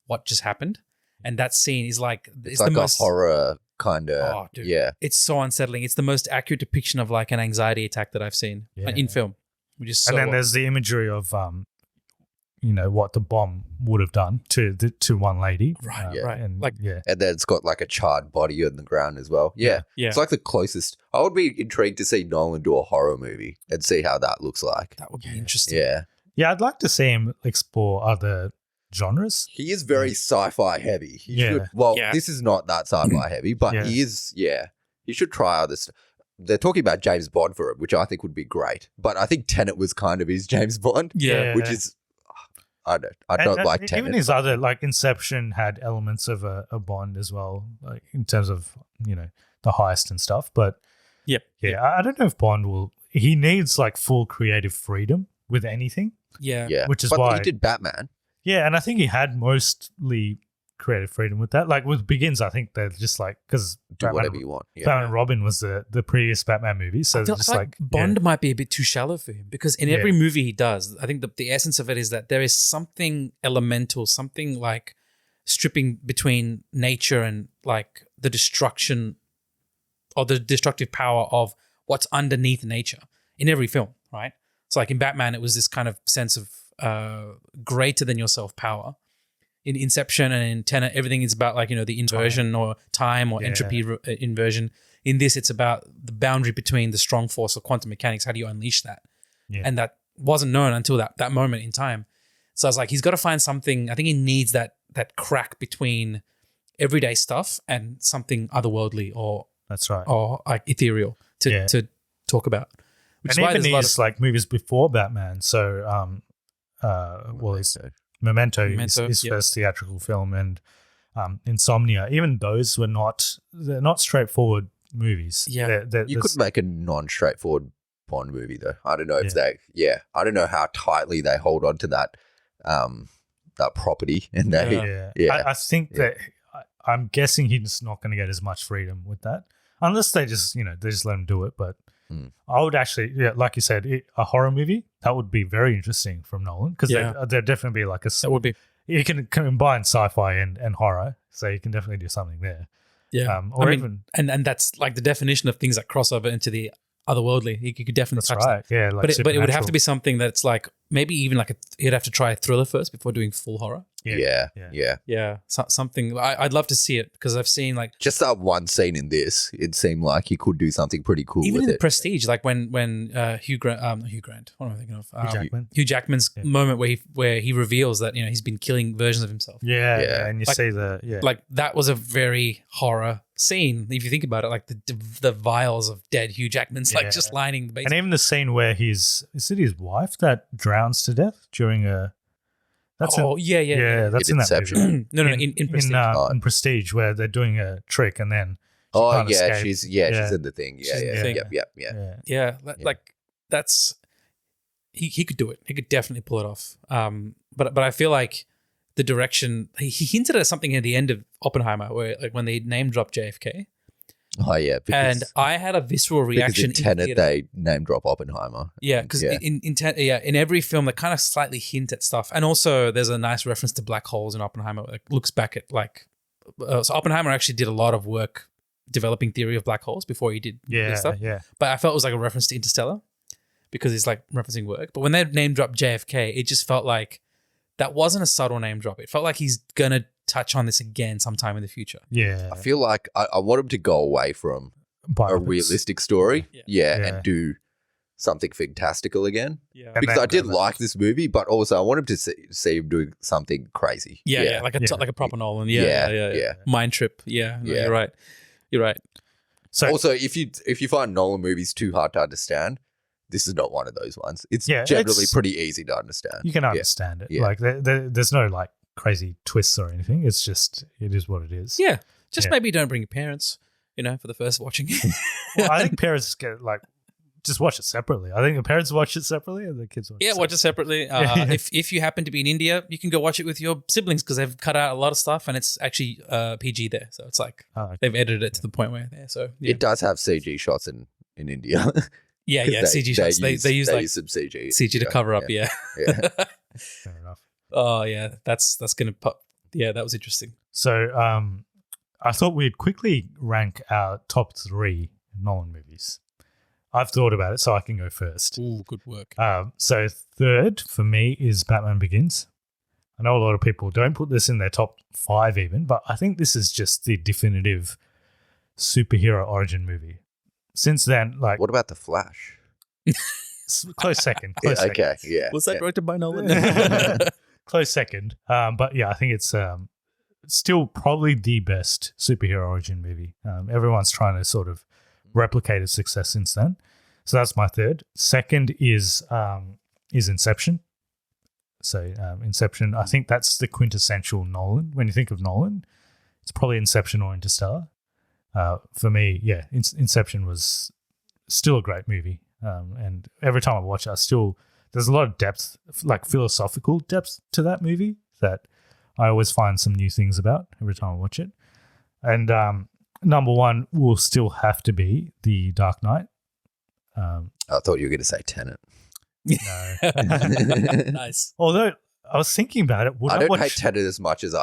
what just happened. And that scene is like... It's like the most horror kind of... Oh, dude. Yeah. It's so unsettling. It's the most accurate depiction of like an anxiety attack that I've seen in film. Which is so and then there's the imagery of, what the bomb would have done to one lady. Right. And then it's got like a charred body on the ground as well. Yeah. It's like the closest. I would be intrigued to see Nolan do a horror movie and see how that looks like. That would be interesting. Yeah, I'd like to see him explore other genres. He is very sci-fi heavy. This is not that sci-fi heavy, but he is, he should try other stuff. They're talking about James Bond for it, which I think would be great. But I think Tenet was kind of his James Bond. Yeah. Which is, I don't like Tenet. Even his other, like Inception had elements of a Bond as well, like in terms of, the heist and stuff. But Yep. Yeah, I don't know if Bond will. He needs like full creative freedom with anything. Yeah. Yeah. Which is but why- he did Batman. Yeah, and I think he had mostly creative freedom with that. Like with Begins, I think they're just like because Do whatever you want. Yeah. Batman and Robin was the previous Batman movie, so I feel just like Bond might be a bit too shallow for him because in every movie he does, I think the essence of it is that there is something elemental, something like stripping between nature and like the destruction or the destructive power of what's underneath nature in every film, right? So like in Batman, it was this kind of sense of greater than yourself power. In Inception and in Tenet, everything is about like, the inversion or time or entropy inversion. In this, it's about the boundary between the strong force of quantum mechanics. How do you unleash that? Yeah. And that wasn't known until that moment in time. So I was like, he's got to find something. I think he needs that crack between everyday stuff and something otherworldly or that's right, or like ethereal to talk about. Which and is why even there's a lot his like movies before Batman. So, his Memento is his first theatrical film, and Insomnia. Even those they're not straightforward movies. Yeah, you could make a non-straightforward Bond movie though. I don't know if I don't know how tightly they hold on to that property, and I think that I'm guessing he's not going to get as much freedom with that unless they just let him do it. But I would actually, like you said, a horror movie that would be very interesting from Nolan because there'd definitely be like that would be. You can combine sci-fi and horror, so you can definitely do something there. Yeah, and that's like the definition of things that cross over into the otherworldly. You could definitely touch that. Yeah, like but it would have to be something that's like maybe even like you'd have to try a thriller first before doing full horror. Yeah. Something I'd love to see it because I've seen like just that one scene in this. It seemed like he could do something pretty cool. Even with in it. Prestige, like when Hugh Grant. What am I thinking of? Hugh Jackman's moment where he reveals that he's been killing versions of himself. Yeah, and you see like that was a very horror scene if you think about it. Like the vials of dead Hugh Jackman's like just lining the basement. And even the scene where is it his wife that drowns to death during a. That's that's in that movie. no, in Prestige. In Prestige, where they're doing a trick and then she's in the thing. Yeah. Like that's he could do it. He could definitely pull it off. But I feel like the direction he hinted at something at the end of Oppenheimer, where like when they name drop JFK. Oh yeah, and I had a visceral reaction. Because in Tenet, they name drop Oppenheimer. Yeah, because in every film they kind of slightly hint at stuff, and also there's a nice reference to black holes in Oppenheimer. Like looks back at like, so Oppenheimer actually did a lot of work developing theory of black holes before he did this stuff. Yeah, but I felt it was like a reference to Interstellar because he's like referencing work. But when they name dropped JFK, it just felt like that wasn't a subtle name drop. It felt like he's gonna touch on this again sometime in the future. Yeah. I feel like I want him to go away from a realistic story. And do something fantastical again. Yeah. Because I did like this movie, but also I want him to see him doing something crazy. Like a proper Nolan. Yeah. Mind trip. Yeah. No, You're right. So also if you find Nolan movies too hard to understand, this is not one of those ones. It's generally pretty easy to understand. You can understand it. Yeah. Like there's no like crazy twists or anything. It is what it is. Yeah. Just maybe don't bring your parents, for the first watching. Well, I think parents get like just watch it separately. I think the parents watch it separately and the kids watch it separately. Watch it separately. If you happen to be in India, you can go watch it with your siblings because they've cut out a lot of stuff and it's actually PG there. So it's like they've edited it to the point where it does have CG shots in India. CG shots. They use like some CG to cover up. Yeah. Fair enough. Oh yeah, that's gonna pop. Yeah, that was interesting. So I thought we'd quickly rank our top 3 Nolan movies. I've thought about it, so I can go first. Ooh, good work. So third for me is Batman Begins. I know a lot of people don't put this in their top 5 even, but I think this is just the definitive superhero origin movie. Since then, like... What about The Flash? Close second. Okay, yeah. Was that directed by Nolan? Close second. But yeah, I think it's still probably the best superhero origin movie. Everyone's trying to sort of replicate its success since then. So that's my third. Second is Inception. So Inception, I think that's the quintessential Nolan. When you think of Nolan, it's probably Inception or Interstellar. For me, Inception was still a great movie. And every time I watch it, there's a lot of depth, like philosophical depth to that movie that I always find some new things about every time I watch it. And number one will still have to be The Dark Knight. I thought you were going to say Tenet. No. Nice. Although I was thinking about it. I don't hate Tenet as much as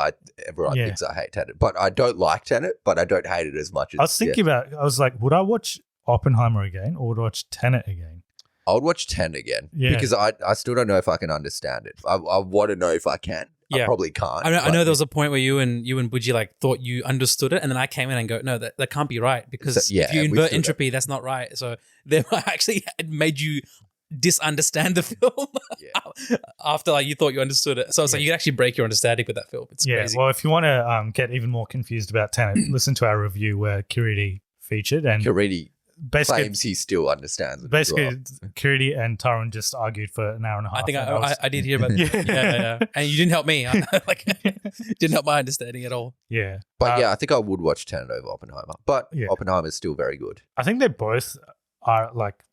everyone thinks I hate Tenet. But I don't like Tenet, but I don't hate it as much as... I was thinking about it. I was like, would I watch Oppenheimer again or would I watch Tenet again? I would watch Tenet again because I still don't know if I can understand it. I want to know if I can. I probably can't. I know there was a point where you and Buji like thought you understood it, and then I came in and go, no, that can't be right because if you invert entropy, that's not right. So they actually made you disunderstand the film after like you thought you understood it. So it's like you can actually break your understanding with that film. It's crazy. Well, if you want to get even more confused about Tenet, listen to our review where Kiriti featured, and Kiriti claims he still understands it. Basically, Kiriti and Tarun just argued for an hour and a half. I think I did hear about that. Yeah. And you didn't help me. Didn't help my understanding at all. Yeah. But I think I would watch Tenet over Oppenheimer. But Oppenheimer is still very good. I think they both are like,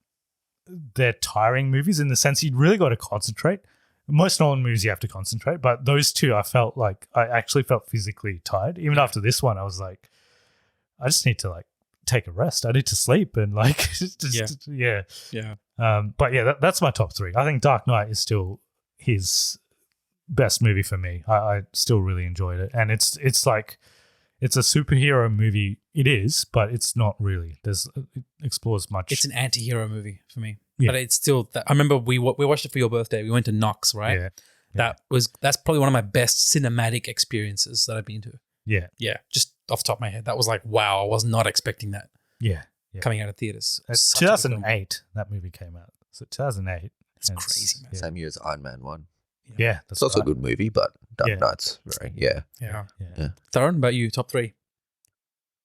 they're tiring movies in the sense you really got to concentrate. Most Nolan movies you have to concentrate, but those two I actually felt physically tired. Even after this one, I was like, I just need to like take a rest. I need to sleep and like but that's my top three. I think Dark Knight is still his best movie for me. I still really enjoyed it, and it's like it's a superhero movie. It is, but it's not really. It explores much. It's an anti-hero movie for me, but it's still. I remember we watched it for your birthday. We went to Knox, right? Yeah. That's probably one of my best cinematic experiences that I've been to. Yeah. Just off the top of my head, that was like, wow, I was not expecting that. Yeah. Coming out of theaters. 2008, that movie came out. So 2008. It's crazy, man. Same year as Iron Man 1. Yeah. It's also a good movie, but Dark Knight's very, Yeah. Tharon, about you, top three?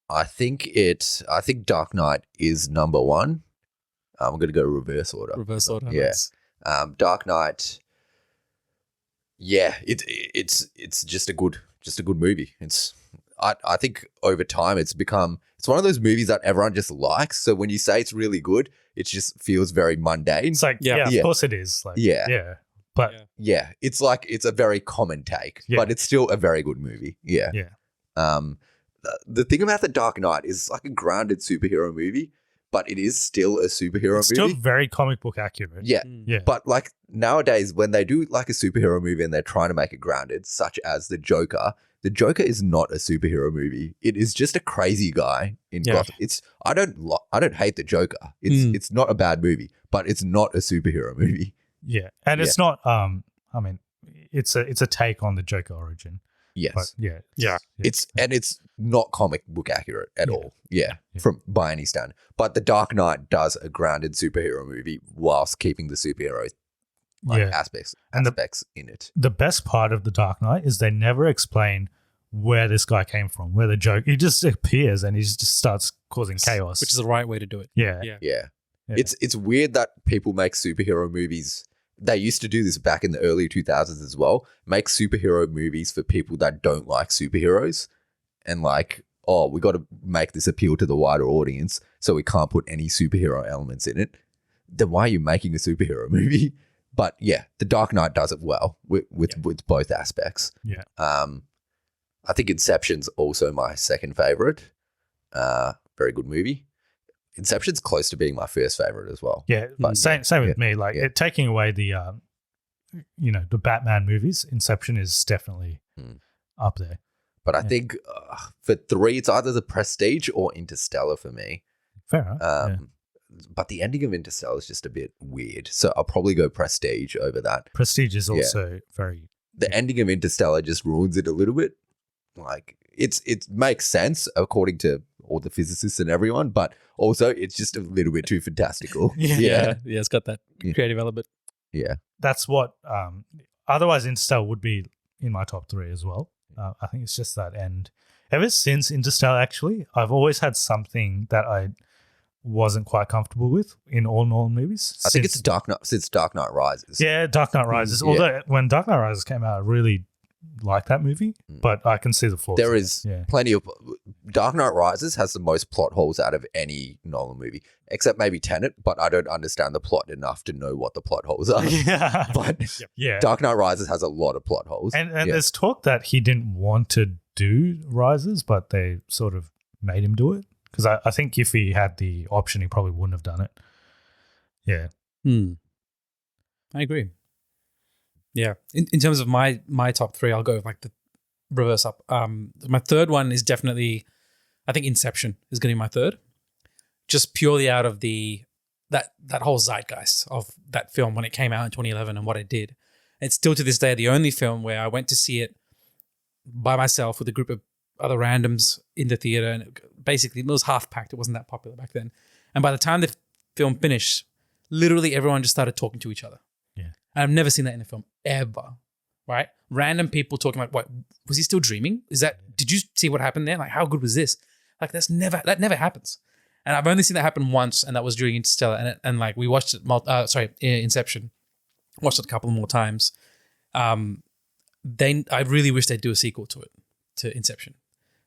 I think Dark Knight is number one. I'm going to go reverse order. Yeah. Nice. Dark Knight. Yeah, it's just a good movie. I think over time it's one of those movies that everyone just likes. So when you say it's really good, it just feels very mundane. It's like of course it is. Like, but it's like it's a very common take, but it's still a very good movie. Yeah. The thing about The Dark Knight is like a grounded superhero movie, but it is still a superhero movie. Still very comic book accurate. Yeah. But like nowadays, when they do like a superhero movie and they're trying to make it grounded, such as The Joker is not a superhero movie. It is just a crazy guy in Gotham. I don't hate The Joker. It's not a bad movie, but it's not a superhero movie. Yeah, and it's not. I mean, it's a take on the Joker origin. Yes. But it's not comic book accurate at all. Yeah. From by any standard. But The Dark Knight does a grounded superhero movie whilst keeping the superhero aspects in it. The best part of The Dark Knight is they never explain where this guy came from, where the Joker. He just appears and he just starts causing chaos, which is the right way to do it. Yeah. It's weird that people make superhero movies. They used to do this back in the early 2000s as well. Make superhero movies for people that don't like superheroes, and like, oh, we got to make this appeal to the wider audience, so we can't put any superhero elements in it. Then why are you making a superhero movie? But yeah, The Dark Knight does it well with both aspects. Yeah. I think Inception's also my second favorite. Very good movie. Inception's close to being my first favorite as well. Yeah, but same with me. Like taking away the the Batman movies, Inception is definitely up there. But I think for three, it's either The Prestige or Interstellar for me. Fair enough. But the ending of Interstellar is just a bit weird, so I'll probably go Prestige over that. Prestige is also very. The ending of Interstellar just ruins it a little bit. Like it makes sense according to all the physicists and everyone, but also it's just a little bit too fantastical. Yeah, it's got that creative element. Yeah, that's what. Otherwise, Interstellar would be in my top three as well. I think it's just that end. Ever since Interstellar, actually, I've always had something that I wasn't quite comfortable with in all Nolan movies. I think it's since Dark Knight Rises. Yeah, Dark Knight Rises. Although when Dark Knight Rises came out, I really like that movie, but I can see the flaws. There in is it. Yeah. plenty of Dark Knight Rises has the most plot holes out of any Nolan movie, except maybe Tenet. But I don't understand the plot enough to know what the plot holes are. Yeah. But Yeah. Dark Knight Rises has a lot of plot holes. And there's talk that he didn't want to do Rises, but they sort of made him do it. Because I think if he had the option, he probably wouldn't have done it. Yeah. I agree. Yeah. In terms of my top three, I'll go like the reverse up. My third one is definitely, I think Inception is going to be my third. Just purely out of that whole zeitgeist of that film when it came out in 2011 and what it did. It's still to this day the only film where I went to see it by myself with a group of other randoms in the theater, and basically it was half packed. It wasn't that popular back then. And by the time the film finished, literally everyone just started talking to each other. Yeah. And I've never seen that in a film ever, right? Random people talking like, what, was he still dreaming? Did you see what happened there? Like, how good was this? Like, that never happens. And I've only seen that happen once, and that was during Interstellar. And like, we watched it, Inception, watched it a couple more times. I really wish they'd do a sequel to it, to Inception.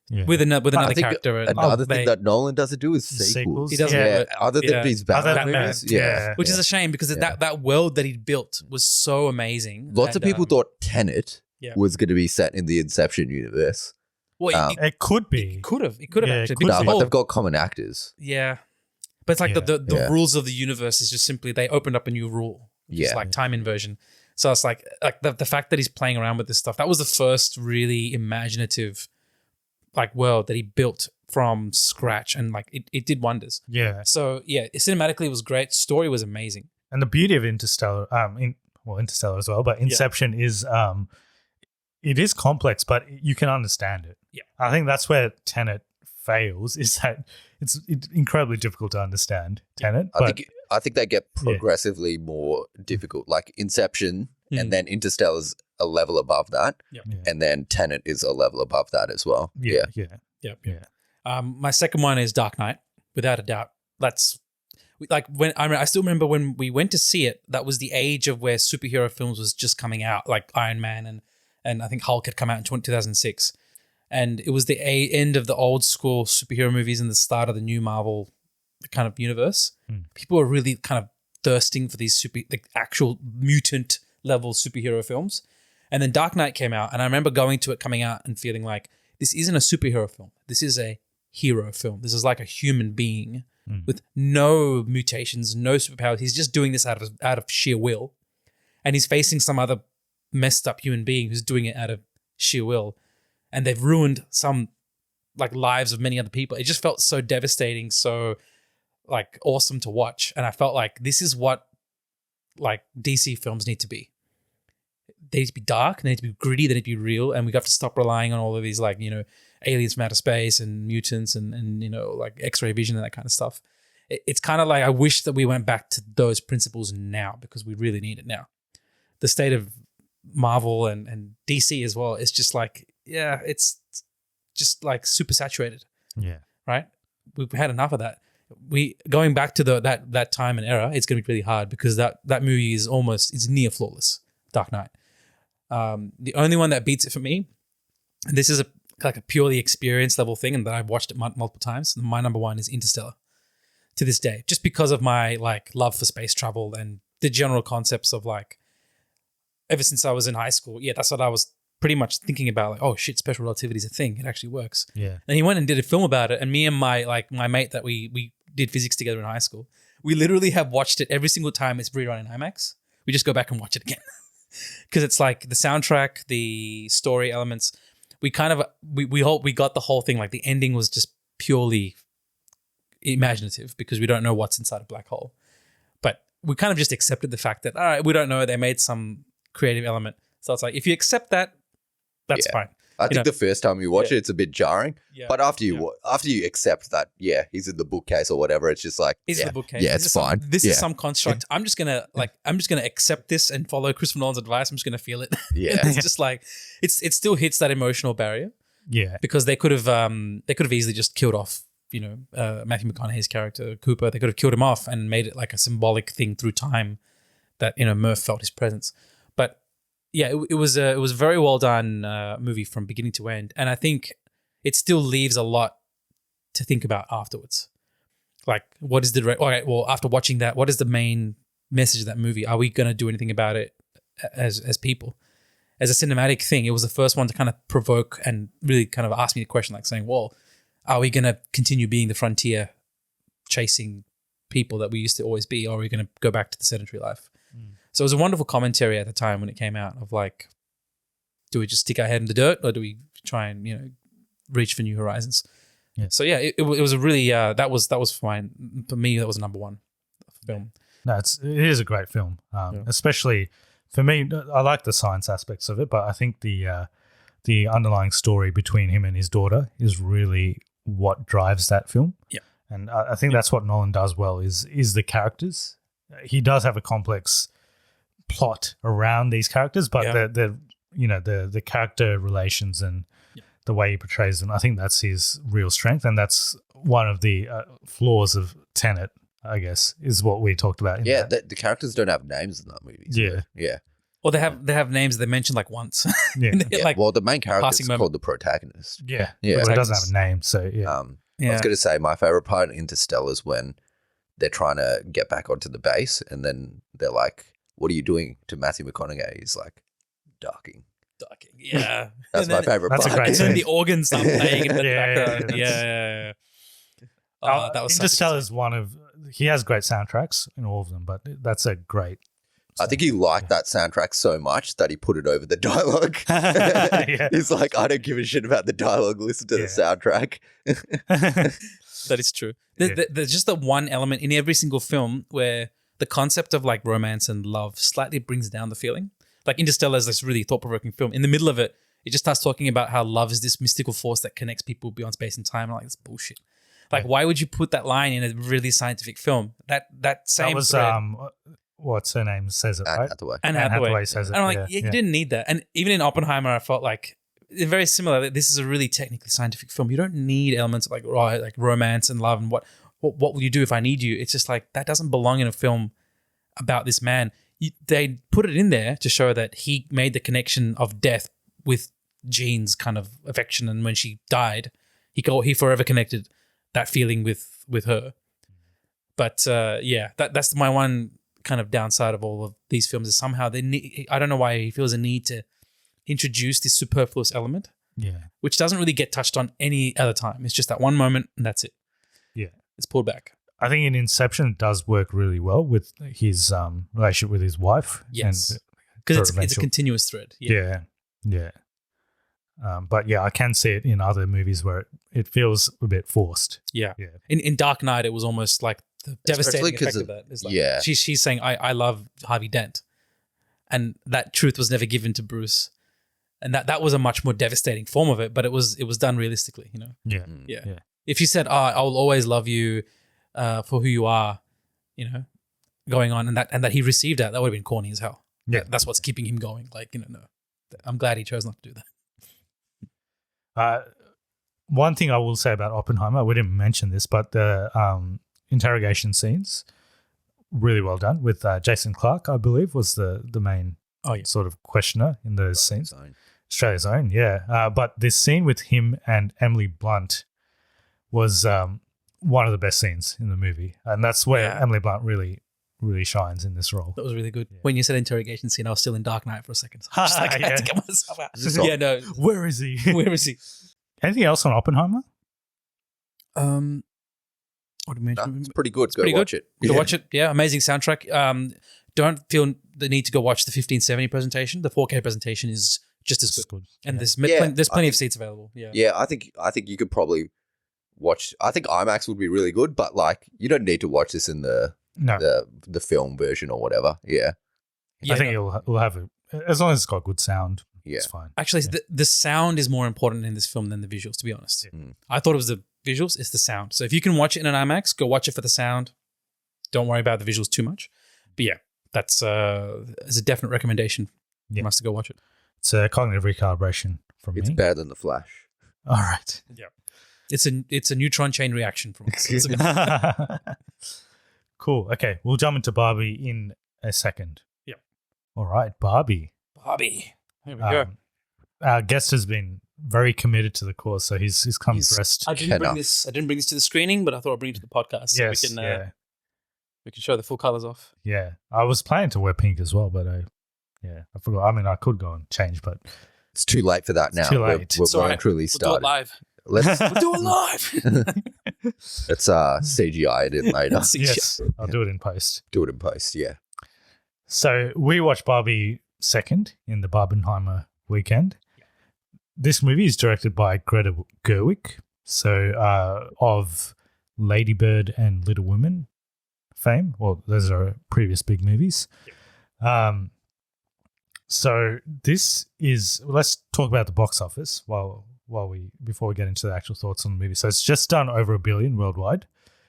Yeah. With another character. Another thing that Nolan doesn't do is sequels. He doesn't. Yeah, other than Yeah. these Batman movies. Yeah. Which is a shame because that world that he'd built was so amazing. Lots of people thought Tenet Yeah. was going to be set in the Inception universe. Well, It could be. it could have Yeah, actually. it could Because No, be. but they've got common actors. yeah. But it's like the Yeah. rules of the universe is just simply they opened up a new rule. Just Yeah. like time inversion. So it's like the fact that he's playing around with this stuff, that was the first really imaginative like world that he built from scratch, and like it did wonders. Yeah. So yeah, cinematically it was great. Story was amazing. And the beauty of Interstellar, Interstellar as well, but Inception is it is complex, but you can understand it. Yeah. I think that's where Tenet fails, is that it's incredibly difficult to understand Tenet. I think they get progressively more difficult. Like Inception and then Interstellar's a level above that. Yep. Yeah. And then Tenet is a level above that as well. Yeah. My second one is Dark Knight, without a doubt. That's like I still remember when we went to see it. That was the age of where superhero films was just coming out, like Iron Man and I think Hulk had come out in 2006, and it was the end of the old school superhero movies and the start of the new Marvel kind of universe. People were really kind of thirsting for these actual mutant level superhero films. And then Dark Knight came out, and I remember going to it coming out and feeling like this isn't a superhero film. This is a hero film. This is like a human being with no mutations, no superpowers. He's just doing this out of sheer will. And he's facing some other messed up human being who's doing it out of sheer will. And they've ruined some like lives of many other people. It just felt so devastating, so like awesome to watch. And I felt like this is what like DC films need to be. They need to be dark, they need to be gritty, they need to be real, and we have to stop relying on all of these like, aliens from outer space and mutants and like X-ray vision and that kind of stuff. It's kind of like I wish that we went back to those principles now, because we really need it now. The state of Marvel and DC as well, it's just like, it's just like super saturated. Yeah. Right? We've had enough of that. Going back to that time and era, it's going to be really hard, because that movie is near flawless. Dark Knight. The only one that beats it for me, and this is like a purely experience level thing, and that I've watched it multiple times. My number one is Interstellar. To this day, just because of my like love for space travel and the general concepts of like, ever since I was in high school, that's what I was pretty much thinking about. Like, oh shit, special relativity is a thing. It actually works. Yeah. And he went and did a film about it, and me and my mate that we did physics together in high school, we literally have watched it every single time it's rerun in IMAX. We just go back and watch it again. Because it's like the soundtrack, the story elements, we kind of we got the whole thing. Like the ending was just purely imaginative, because we don't know what's inside a black hole. But we kind of just accepted the fact that, all right, we don't know, they made some creative element. So it's like, if you accept that, that's fine. I think the first time you watch it, it's a bit jarring. Yeah. But after you accept that, he's in the bookcase or whatever, it's just like, Is the bookcase. Yeah, it's fine. This is some construct. I'm just gonna accept this and follow Christopher Nolan's advice. I'm just gonna feel it. Yeah. It's just like it still hits that emotional barrier. Yeah. Because they could have easily just killed off, Matthew McConaughey's character Cooper. They could have killed him off and made it like a symbolic thing through time that Murph felt his presence. But it was a very well done movie from beginning to end, and I think it still leaves a lot to think about afterwards. Like, what is after watching that, what is the main message of that movie? Are we going to do anything about it as people? As a cinematic thing, it was the first one to kind of provoke and really kind of ask me the question, like saying, well, are we going to continue being the frontier chasing people that we used to always be, or are we going to go back to the sedentary life? So it was a wonderful commentary at the time when it came out of like, do we just stick our head in the dirt, or do we try and, reach for new horizons? Yeah. So yeah, it was a really, that was fine. For me, that was number one film. No, it is a great film, especially for me. I like the science aspects of it, but I think the underlying story between him and his daughter is really what drives that film. Yeah. And I think that's what Nolan does well is the characters. He does have a complex plot around these characters, but the character relations and the way he portrays them, I think that's his real strength, and that's one of the flaws of Tenet, I guess, is what we talked about. The characters don't have names in that movie. So yeah. Well, they have names they mentioned like once. Yeah. Like, well, the main character is called the protagonist. Yeah. Yeah. But it doesn't have a name, so yeah. I was going to say my favorite part in Interstellar is when they're trying to get back onto the base, and then they're like, "What are you doing?" to Matthew McConaughey. He's like, "Darking." Yeah. That's my favorite part. That's a great And then scene. the organs start playing in the background. Yeah. Yeah. Oh, that was Interstellar is one of he has great soundtracks in all of them, but that's a great. I think he liked that soundtrack so much that he put it over the dialogue. Yeah. He's like, I don't give a shit about the dialogue. Listen to the soundtrack. That is true. There's just the one element in every single film where the concept of like romance and love slightly brings down the feeling. Like Interstellar is this really thought-provoking film. In the middle of it, it just starts talking about how love is this mystical force that connects people beyond space and time. I'm like, that's bullshit. Like, why would you put that line in a really scientific film? That was thread, what's her name says it, right? Anne Hathaway says it. And I'm like, you didn't need that. And even in Oppenheimer, I felt like very similar. This is a really technically scientific film. You don't need elements of like romance and love and what will you do if I need you? It's just like that doesn't belong in a film about this man. They put it in there to show that he made the connection of death with Jean's kind of affection, and when she died, he forever connected that feeling with her. But that's my one kind of downside of all of these films is somehow I don't know why he feels a need to introduce this superfluous element, which doesn't really get touched on any other time. It's just that one moment and that's it. Yeah, it's pulled back. I think in Inception it does work really well with his relationship with his wife. Yes, because it's a continuous thread. Yeah. But I can see it in other movies where it feels a bit forced. Yeah. In Dark Knight, it was almost like the devastating effect of that. It's like, she's saying, I love Harvey Dent. And that truth was never given to Bruce. And that was a much more devastating form of it, but it was done realistically, Yeah. If you said, I will always love you for who you are, going on, and that he received that would have been corny as hell. Yeah. That's what's keeping him going. Like, no. I'm glad he chose not to do that. One thing I will say about Oppenheimer, we didn't mention this, but the interrogation scenes, really well done with Jason Clarke, I believe, was the main sort of questioner in those scenes. Australia's Own, yeah. But this scene with him and Emily Blunt was one of the best scenes in the movie, and that's where Emily Blunt really shines in this role. That was really good. Yeah. When you said interrogation scene, I was still in Dark Knight for a second. So I was just like, I had to get myself out. Where is he? Where is he? Anything else on Oppenheimer? What do you mention? It's pretty good. Go watch it. Go watch it. Yeah, amazing soundtrack. Don't feel the need to go watch the 1570 presentation. The 4K presentation is just as good. And there's plenty of seats available. Yeah, I think you could probably watch. I think IMAX would be really good, but like you don't need to watch this in the film version or whatever. Yeah. I think it'll have it as long as it's got good sound. Yeah, it's fine. Actually, the sound is more important in this film than the visuals. To be honest, I thought it was the visuals. It's the sound. So if you can watch it in an IMAX, go watch it for the sound. Don't worry about the visuals too much. But yeah, that's a definite recommendation. You must go watch it. It's a cognitive recalibration from me. It's better than The Flash. All right. Yeah. It's a neutron chain reaction from us. Cool. Okay, we'll jump into Barbie in a second. Yeah. All right, Barbie. Barbie. Here we go. Our guest has been very committed to the cause, so he's come dressed. I didn't bring this to the screening, but I thought I'd bring it to the podcast. So Yes, we can show the full colours off. Yeah. I was planning to wear pink as well, but I forgot. I mean, I could go and change, but It's too late for that now. too late. We're All right. truly We'll started. do it live. Let's We'll do it live. let's CGI it in later. yes, I'll do it in post. Do it in post. Yeah. So we watched Barbie second in the Barbenheimer weekend. This movie is directed by Greta Gerwig, so of Lady Bird and Little Women fame. Well, those are previous big movies. So this is, let's talk about the box office before we get into the actual thoughts on the movie. So it's just done over $1 billion worldwide.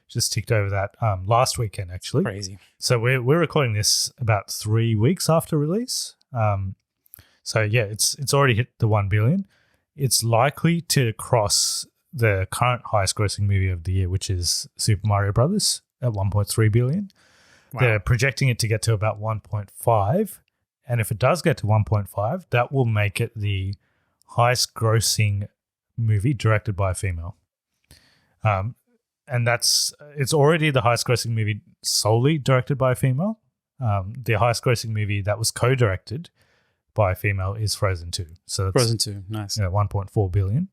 Just ticked over that last weekend, actually. Crazy. So we're recording this about 3 weeks after release. So yeah, it's already hit the 1 billion. It's likely to cross the current highest grossing movie of the year, which is Super Mario Brothers at 1.3 billion. Wow. They're projecting it to get to about 1.5. And if it does get to 1.5, that will make it the highest grossing movie directed by a female. And it's already the highest grossing movie solely directed by a female. The highest grossing movie that was co-directed by a female is Frozen 2. So that's, Frozen 2, nice. 1.4 billion.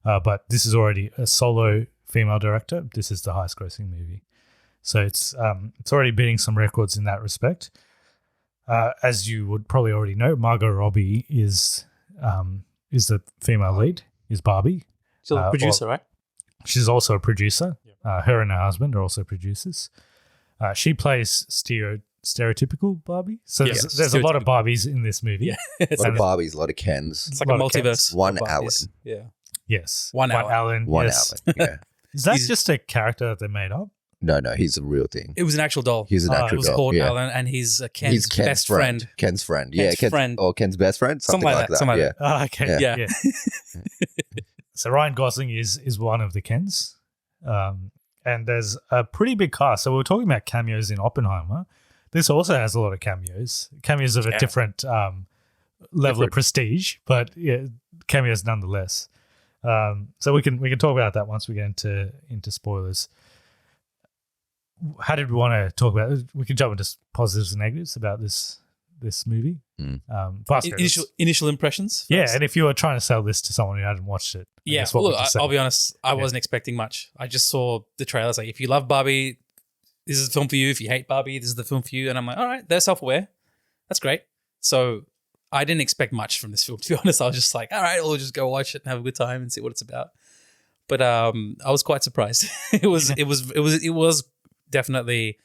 But this is already a solo female director. This is the highest grossing movie. So it's already beating some records in that respect. As you would probably already know, Margot Robbie is the female lead, is Barbie. She's a producer, right? She's also a producer. Her and her husband are also producers. She plays stereotypical Barbie. So there's a lot of Barbies in this movie. Yeah. A lot of Barbies, a lot of Kens. It's like a multiverse. One of Alan. Barbies. Yeah. Yes. One Alan. One yes. Alan. Yeah. Is that just a character that they made up? No, he's a real thing. It was an actual doll. He's an actual It was doll. called Yeah. Alan, and he's Ken's best friend. Ken's friend. Ken's friend. Or Ken's best friend. Something like that. Something like yeah. that. Oh, okay. Yeah. So Ryan Gosling is one of the Kens. And there's a pretty big cast. So we were talking about cameos in Oppenheimer. This also has a lot of cameos. Cameos of a different level of prestige, but cameos nonetheless. So we can talk about that once we get into spoilers. How did we want to talk about it? We can jump into positives and negatives about this movie. Bhaskar, Initial impressions. yeah, first. and if you were trying to sell this to someone who hadn't watched it, I'll be honest, I wasn't expecting much. I just saw the trailers. Like, if you love Barbie, this is the film for you. If you hate Barbie, this is the film for you. And I'm like, all right, they're self-aware. That's great. So I didn't expect much from this film, to be honest. I was just like, all right, we'll just go watch it and have a good time and see what it's about. But I was quite surprised. It was definitely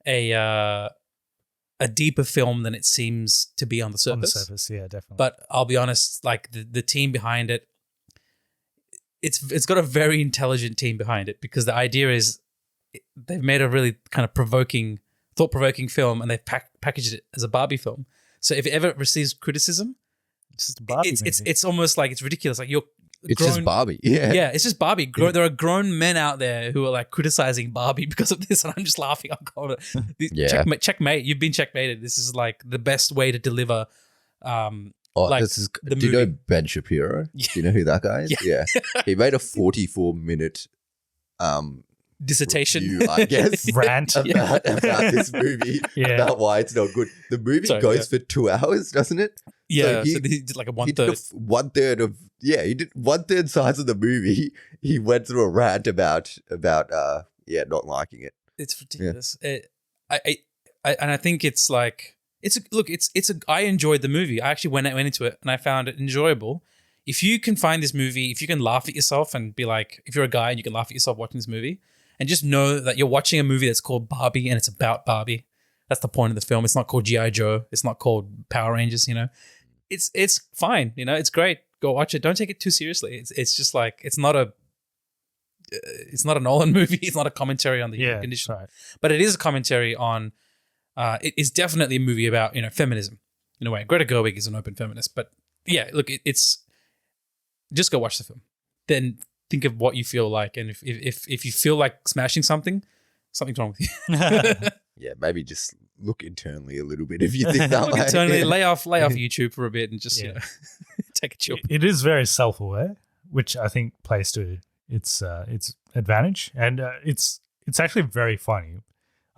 a deeper film than it seems to be on the surface. on the surface, yeah, definitely. But I'll be honest, like the team behind it, it's got a very intelligent team behind it, because the idea is they've made a really kind of thought-provoking film, and they've packaged it as a Barbie film. So if it ever receives criticism, it's just a Barbie movie. it's almost like it's ridiculous. Like It's just Barbie. Yeah. Yeah, it's just Barbie. There are grown men out there who are like criticizing Barbie because of this, and I'm just laughing. I'm going, checkmate. You've been checkmated. This is like the best way to deliver. Do you know Ben Shapiro? Yeah. Do you know who that guy is? Yeah. He made a 44-minute dissertation, review, I guess, rant about this movie, about why it's not good. The movie goes for 2 hours, doesn't it? Yeah, so he did like a one-third. He did one-third size of the movie. He went through a rant about not liking it. It's ridiculous. I think it's like I enjoyed the movie. I actually went into it and I found it enjoyable. If you can find this movie, if you can laugh at yourself and be like, if you're a guy and you can laugh at yourself watching this movie, and just know that you're watching a movie that's called Barbie and it's about Barbie. That's the point of the film. It's not called G.I. Joe. It's not called Power Rangers, It's fine, it's great. Go watch it. Don't take it too seriously. It's just like, it's not a Nolan movie. It's not a commentary on the human condition. Right. But it is a commentary on, it is definitely a movie about, feminism in a way. Greta Gerwig is an open feminist, but yeah, look, it's just go watch the film. Then think of what you feel like. And if you feel like smashing something's wrong with you. Yeah, maybe just look internally a little bit if you think that Look way. internally, lay off YouTube for a bit and just take a chill. It is very self-aware, which I think plays to its advantage, and it's actually very funny.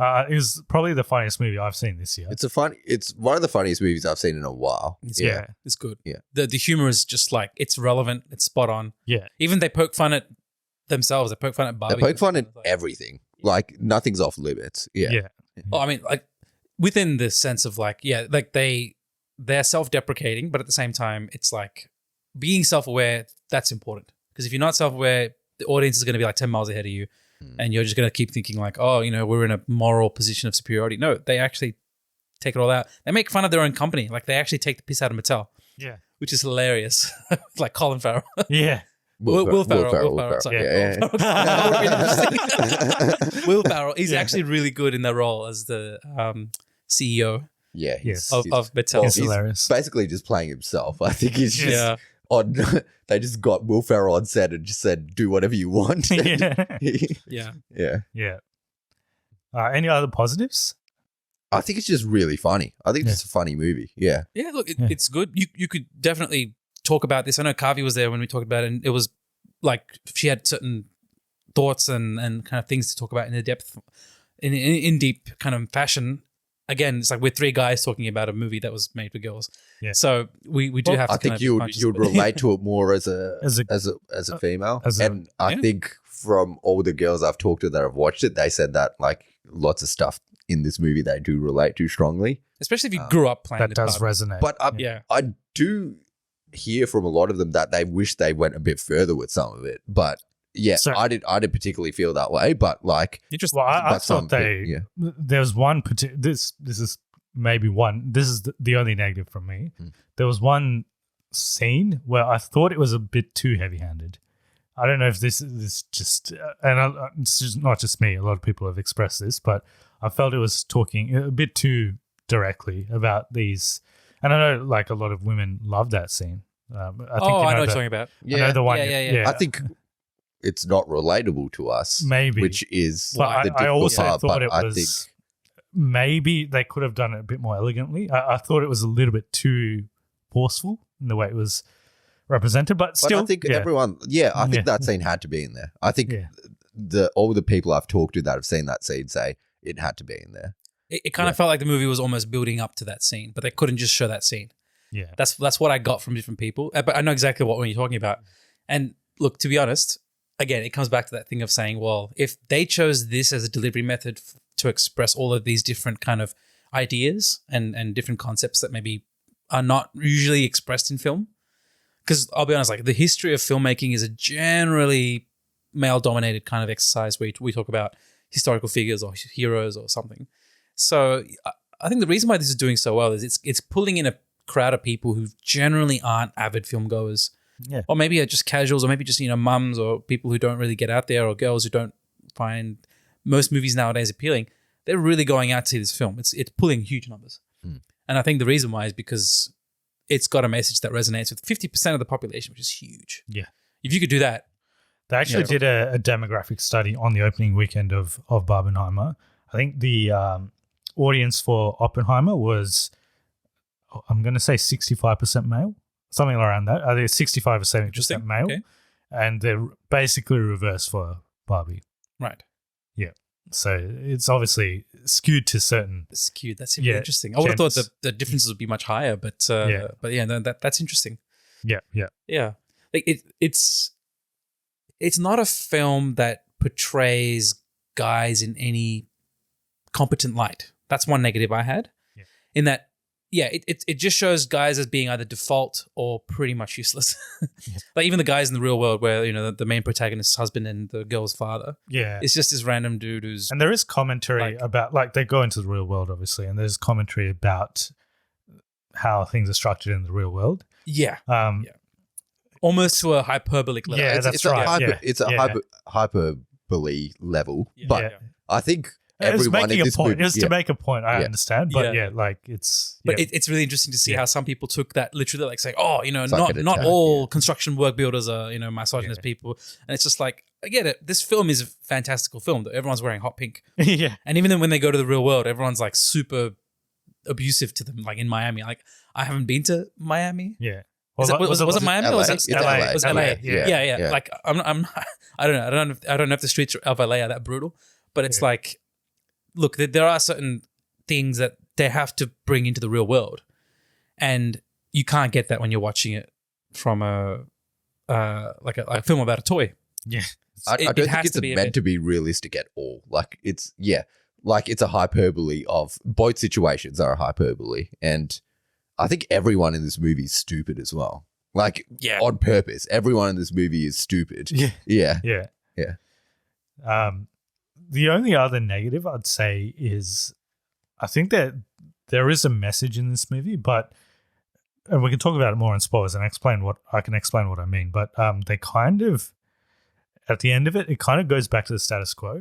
It was probably the funniest movie I've seen this year. It's one of the funniest movies I've seen in a while. It's good. Yeah. The humor is just like, it's relevant, it's spot on. Yeah. Even they poke fun at themselves, they poke fun at Barbie. They poke fun at everything. Like nothing's off limits. Yeah. Well, I mean, like within the sense of like, like they're self-deprecating, but at the same time, it's like being self-aware, that's important. Because if you're not self-aware, the audience is going to be like 10 miles ahead of you. And you're just going to keep thinking like, oh, we're in a moral position of superiority. No, they actually take it all out. They make fun of their own company. Like they actually take the piss out of Mattel. Yeah. Which is hilarious. Like Colin Farrell. Yeah. Will Ferrell. Sorry. Yeah. Will Ferrell. He's actually really good in that role as the CEO Yeah. of Mattel. He's hilarious. basically just playing himself. I think he's just on. They just got Will Ferrell on set and just said, "Do whatever you want." Yeah. Any other positives? I think it's just really funny. I think it's a funny movie. Yeah. Yeah, look, it's good. You could definitely talk about this. I know Kavi was there when we talked about it, and it was like she had certain thoughts and kind of things to talk about in deep kind of fashion. Again, it's like we're three guys talking about a movie that was made for girls. Yeah. So we do have to. I think you'd relate to it more as a female, I think from all the girls I've talked to that have watched it, they said that like lots of stuff in this movie they do relate to strongly. Especially if you grew up playing that does resonate. But I do hear from a lot of them that they wish they went a bit further with some of it. But I didn't particularly feel that way. But like, interesting. Well, I thought there was one this is maybe one. This is the only negative from me. There was one scene where I thought it was a bit too heavy-handed. I don't know if this is just, it's just not just me. A lot of people have expressed this, but I felt it was talking a bit too directly about these. And I know like a lot of women love that scene. I know what you're talking about. I know the one. Yeah. I think it's not relatable to us. Maybe. Which is the difficult part. I also thought it was maybe they could have done it a bit more elegantly. I thought it was a little bit too forceful in the way it was represented, but still, I think everyone, I think that scene had to be in there. I think all the people I've talked to that have seen that scene say it had to be in there. It kind of felt like the movie was almost building up to that scene, but they couldn't just show that scene. Yeah, that's what I got from different people. But I know exactly what you're talking about. And look, to be honest, again, it comes back to that thing of saying, well, if they chose this as a delivery method to express all of these different kind of ideas and different concepts that maybe are not usually expressed in film. Because I'll be honest, like the history of filmmaking is a generally male-dominated kind of exercise where we talk about historical figures or heroes or something. So I think the reason why this is doing so well is it's pulling in a crowd of people who generally aren't avid film goers. Yeah. Or maybe are just casuals, or maybe just, mums or people who don't really get out there, or girls who don't find most movies nowadays appealing. They're really going out to see this film. It's pulling huge numbers. And I think the reason why is because it's got a message that resonates with 50% of the population, which is huge. Yeah. If you could do that. They actually did a demographic study on the opening weekend of Barbenheimer. I think the audience for Oppenheimer was, I'm going to say 65% male, something around that. Either 65 or 70% male. Okay. And they're basically reverse for Barbie. Right. Yeah. So it's obviously skewed to certain. Skewed. That's interesting. I would have thought the differences would be much higher, but that's interesting. Yeah. Like it's not a film that portrays guys in any competent light. That's one negative I had. Yeah. In that, it just shows guys as being either default or pretty much useless. Like even the guys in the real world where, the main protagonist's husband and the girl's father. Yeah. It's just this random dude who's... And there is commentary about, like, they go into the real world, obviously, and there's commentary about how things are structured in the real world. Yeah. Almost to a hyperbolic level. Yeah, that's right. It's a hyperbole level, but I think... Everyone in this movie, just to make a point, I understand, but it's. But it's really interesting to see how some people took that literally, like saying, "Oh, not all construction work builders are misogynist people," and it's just like I get it. This film is a fantastical film. Everyone's wearing hot pink. Yeah. And even then when they go to the real world, everyone's like super abusive to them, like in Miami. Like, I haven't been to Miami. Yeah. Was it Miami LA? or was It's it LA. It was LA. Yeah. Yeah. Like, I don't know if the streets of LA are that brutal, but it's like, look, there are certain things that they have to bring into the real world, and you can't get that when you're watching it from a film about a toy. Yeah. I don't think it's meant to be realistic at all. Like, it's a hyperbole of both situations are a hyperbole, and I think everyone in this movie is stupid as well. Like, on purpose, everyone in this movie is stupid. Yeah. Yeah. The only other negative I'd say is I think that there is a message in this movie, and we can talk about it more in spoilers and explain what I mean. But they kind of, at the end of it kind of goes back to the status quo.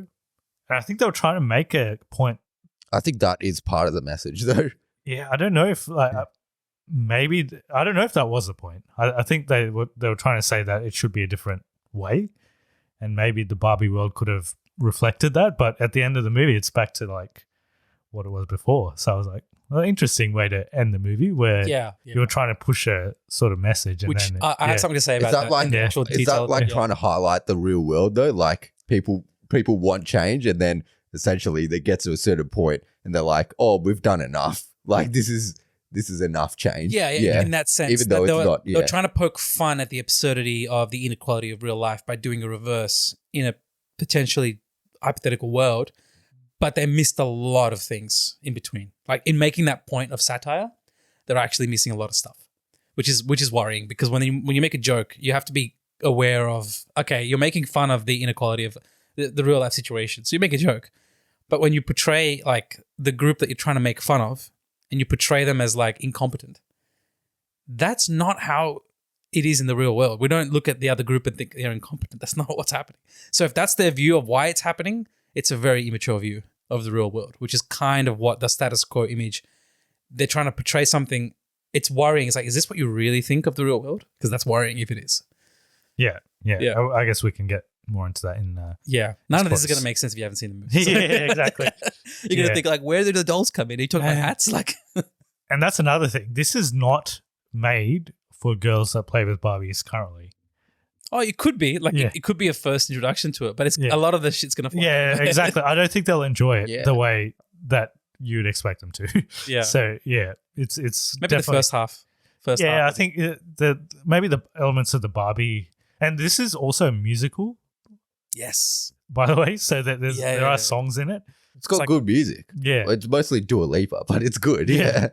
And I think they were trying to make a point. I think that is part of the message, though. Yeah, I don't know if maybe I don't know if that was the point. I think they were trying to say that it should be a different way, and maybe the Barbie world could have reflected that. But at the end of the movie, it's back to like what it was before. So I was like, well, interesting way to end the movie where you were trying to push a sort of message. And Which then I have something to say about that. Is that like trying to highlight the real world though? Like people want change, and then essentially they get to a certain point and they're like, oh, we've done enough. Like this is enough change. Yeah, in that sense. Even though they were trying to poke fun at the absurdity of the inequality of real life by doing a reverse in a potentially hypothetical world, but they missed a lot of things in between. Like in making that point of satire, they're actually missing a lot of stuff, which is worrying, because when you make a joke, you have to be aware of, okay, you're making fun of the inequality of the real life situation. So you make a joke, but when you portray like the group that you're trying to make fun of, and you portray them as like incompetent, that's not how it is in the real world. We don't look at the other group and think they're incompetent. That's not what's happening. So if that's their view of why it's happening, it's a very immature view of the real world, which is kind of what the status quo image, they're trying to portray something. It's worrying. It's like, is this what you really think of the real world? Because that's worrying if it is. Yeah. I guess we can get more into that in none of this is going to make sense if you haven't seen the movie. Yeah, exactly. You're going to think like, where did the dolls come in? Are you talking about hats? Like, and that's another thing. This is not made for girls that play with Barbies currently. Oh, it could be. Like, it could be a first introduction to it, but it's a lot of the shit's going to fall. Yeah, exactly. I don't think they'll enjoy it the way that you'd expect them to. Yeah. So, it's maybe the first half. I think maybe the elements of the Barbie, and this is also musical. Yes. By the way, so that there are songs in it. It's got good music. Yeah. It's mostly Dua Lipa, but it's good. Yeah.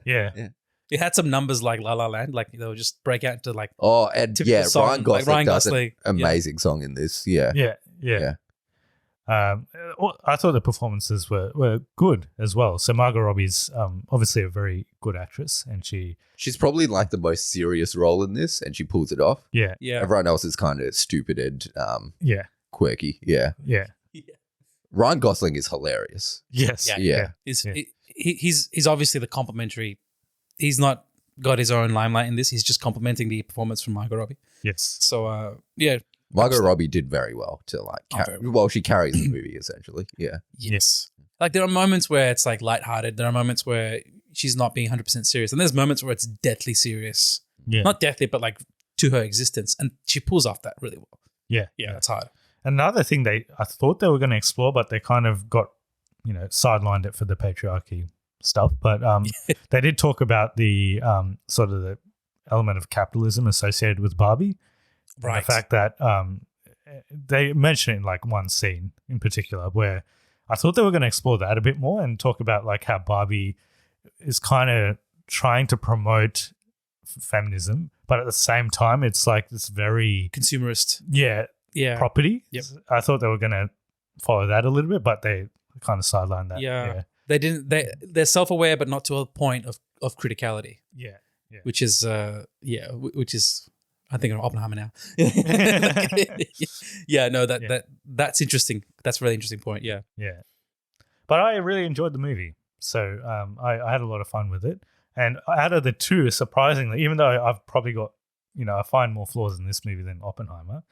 It had some numbers like La La Land, like they'll just break out into like Ryan Gosling, like Ryan does Gosling. an amazing song in this. Yeah. I thought the performances were good as well. So Margot Robbie's obviously a very good actress, and she's probably like the most serious role in this, and she pulls it off. Yeah. Everyone else is kind of stupid and quirky. Yeah. Ryan Gosling is hilarious. Yes. Yeah. He's obviously the complimentary. He's not got his own limelight in this. He's just complimenting the performance from Margot Robbie. Yes. So Margot Robbie did very well to like she carries the movie essentially. Yeah. Yes. Like there are moments where it's like lighthearted. There are moments where she's not being 100% serious, and there's moments where it's deathly serious. Yeah. Not deathly, but like to her existence, and she pulls off that really well. Yeah. It's hard. Another thing I thought they were going to explore, but they kind of got sidelined it for the patriarchy stuff. But they did talk about the sort of the element of capitalism associated with Barbie. Right. And the fact that they mention it in like one scene in particular where I thought they were going to explore that a bit more and talk about like how Barbie is kind of trying to promote feminism, but at the same time it's like this very consumerist property. Yep. I thought they were going to follow that a little bit, but they kind of sidelined that. Yeah. They didn't. They're self-aware, but not to a point of criticality. Yeah. Which is which is I think of Oppenheimer now. That's interesting. That's a really interesting point. Yeah. Yeah. But I really enjoyed the movie, so I had a lot of fun with it. And out of the two, surprisingly, even though I've probably got I find more flaws in this movie than Oppenheimer,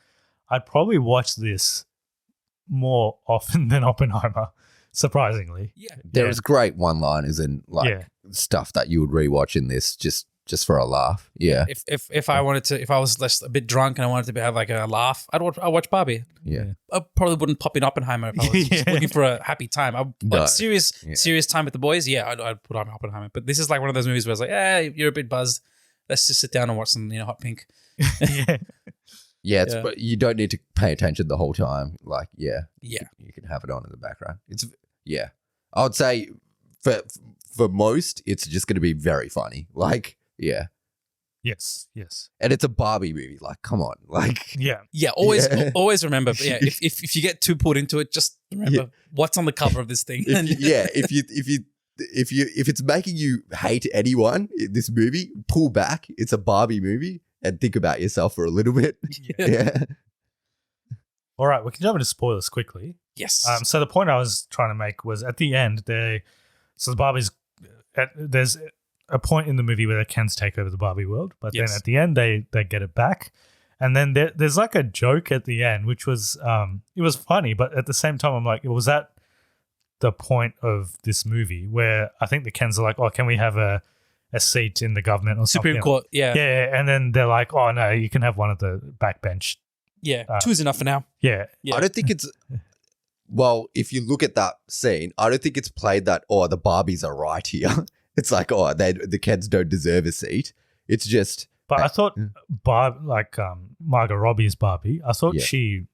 I'd probably watch this more often than Oppenheimer, surprisingly. Yeah. There's great one-liners and like stuff that you would rewatch in this just for a laugh. Yeah. If I wanted to, if I was less a bit drunk and I wanted to have like a laugh, I'd watch Barbie. Yeah. I probably wouldn't pop in Oppenheimer if I was just looking for a happy time. Serious time with the boys. Yeah, I'd put on Oppenheimer. But this is like one of those movies where it's like, hey, you're a bit buzzed. Let's just sit down and watch some, hot pink. Yeah, but you don't need to pay attention the whole time. Like, you can have it on in the background. I would say for most, it's just going to be very funny. Like, Yes. and it's a Barbie movie. Like, come on, like, Always remember. But yeah, if you get too pulled into it, just remember what's on the cover of this thing. If it's making you hate anyone in this movie, pull back. It's a Barbie movie. And think about yourself for a little bit. Yeah. All right, we can jump into spoilers quickly. Yes. So the point I was trying to make was at the end, the Barbies, there's a point in the movie where the Kens take over the Barbie world, but then at the end they get it back, and then there's like a joke at the end, which was it was funny, but at the same time I'm like, was that the point of this movie where I think the Kens are like, oh, can we have a seat in the government or something? Supreme Court, Yeah, and then they're like, oh, no, you can have one of the backbench. Yeah, two's enough for now. Yeah. I don't think it's... Well, if you look at that scene, I don't think it's played that, oh, the Barbies are right here. It's like, oh, the kids don't deserve a seat. It's just... But I thought Margot Robbie's Barbie, I thought she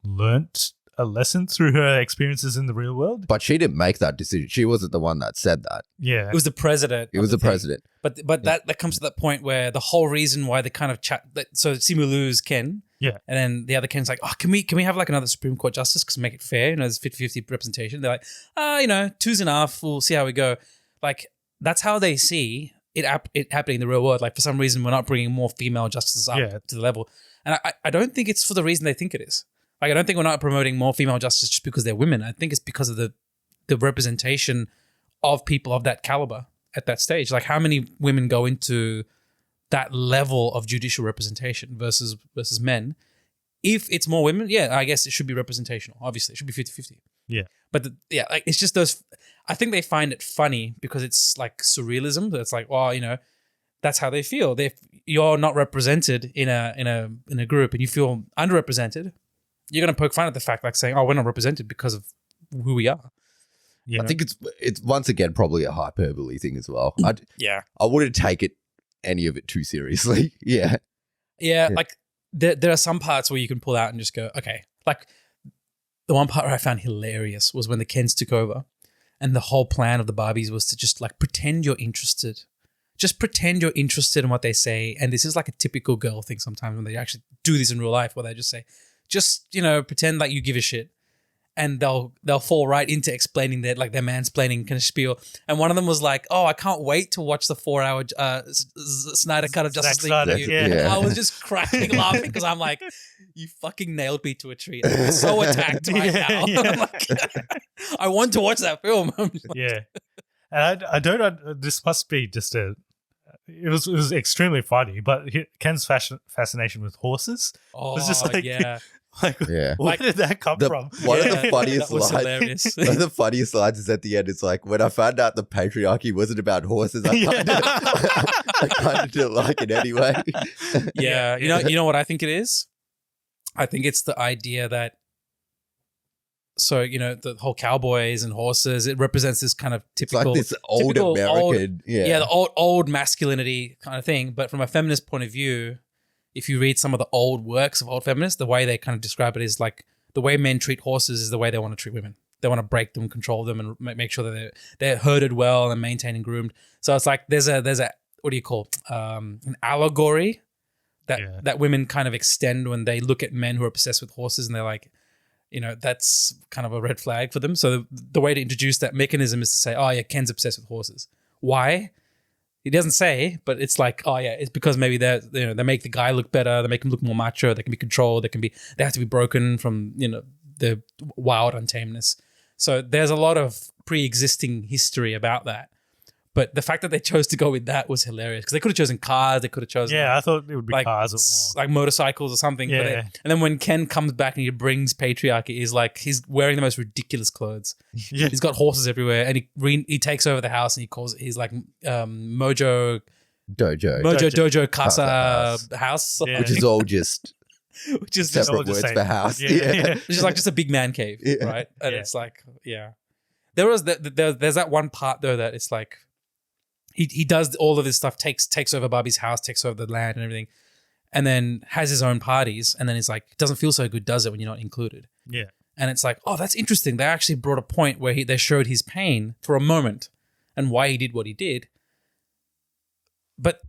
learnt a lesson through her experiences in the real world. But she didn't make that decision. She wasn't the one that said that. Yeah. It was the president. It was the president. But that comes to that point where the whole reason why they kind of chat, so Simu Liu's Ken, and then the other Ken's like, oh, can we have like another Supreme Court justice because make it fair? There's 50-50 representation. They're like, two's enough. We'll see how we go. Like, that's how they see it happening in the real world. Like, for some reason, we're not bringing more female justices up to the level. And I don't think it's for the reason they think it is. Like, I don't think we're not promoting more female justice just because they're women. I think it's because of the representation of people of that caliber at that stage. Like, how many women go into that level of judicial representation versus men? If it's more women, I guess it should be representational. Obviously, it should be 50-50. Yeah. But like it's just those. I think they find it funny because it's like surrealism. It's like, that's how they feel. You're not represented in a group, and you feel underrepresented. You're going to poke fun at the fact, like saying, "Oh, we're not represented because of who we are." I think it's once again probably a hyperbole thing as well. I wouldn't take any of it too seriously. Yeah. Like there are some parts where you can pull out and just go, okay. Like the one part where I found hilarious was when the Kens took over, and the whole plan of the Barbies was to just like pretend you're interested. Just pretend you're interested in what they say, and this is like a typical girl thing sometimes when they actually do this in real life, where they just say, just, pretend like you give a shit. And they'll fall right into explaining their mansplaining kind of spiel. And one of them was like, oh, I can't wait to watch the 4-hour Snyder cut of Justice League. Yeah. I was just cracking laughing because I'm like, you fucking nailed me to a tree. I'm so attacked right now. I'm like, I want to watch that film. Yeah. And I don't, this must be just it was extremely funny, but Ken's fascination with horses was just like, where did that come from? One of the funniest lines. One of the funniest lines is at the end. It's like, when I found out the patriarchy wasn't about horses, I kind of didn't like it anyway. Yeah. You know what I think it is? I think it's the idea that, so, the whole cowboys and horses, it represents this kind of typical... It's like this old American... the old masculinity kind of thing. But from a feminist point of view, if you read some of the old works of old feminists, the way they kind of describe it is like the way men treat horses is the way they want to treat women. They want to break them, control them, and make sure that they're herded well and maintained and groomed. So it's like there's a what do you call an allegory that women kind of extend when they look at men who are obsessed with horses, and they're like, that's kind of a red flag for them. So the way to introduce that mechanism is to say, oh yeah, Ken's obsessed with horses. Why? He doesn't say, but it's like, oh yeah, it's because maybe they make the guy look better, they make him look more macho, they can be controlled, they have to be broken from the wild untameness. So there's a lot of pre-existing history about that. But the fact that they chose to go with that was hilarious because they could have chosen cars. They could have chosen I thought it would be cars or more. like motorcycles or something. Yeah. And then when Ken comes back and he brings patriarchy, he's wearing the most ridiculous clothes. Yeah. He's got horses everywhere, and he takes over the house and he's like Mojo Dojo Casa House, Yeah. which is all just which is separate all just words same. for house. Yeah. which is like just a big man cave, Yeah. right? And Yeah. it's like, there's that one part though that it's like he does all of this stuff, takes over Barbie's house, takes over the land and everything, and then has his own parties, and then he's like, it doesn't feel so good, does it, when you're not included? Yeah. And it's like, oh, that's interesting. They actually brought a point where they showed his pain for a moment and why he did what he did. But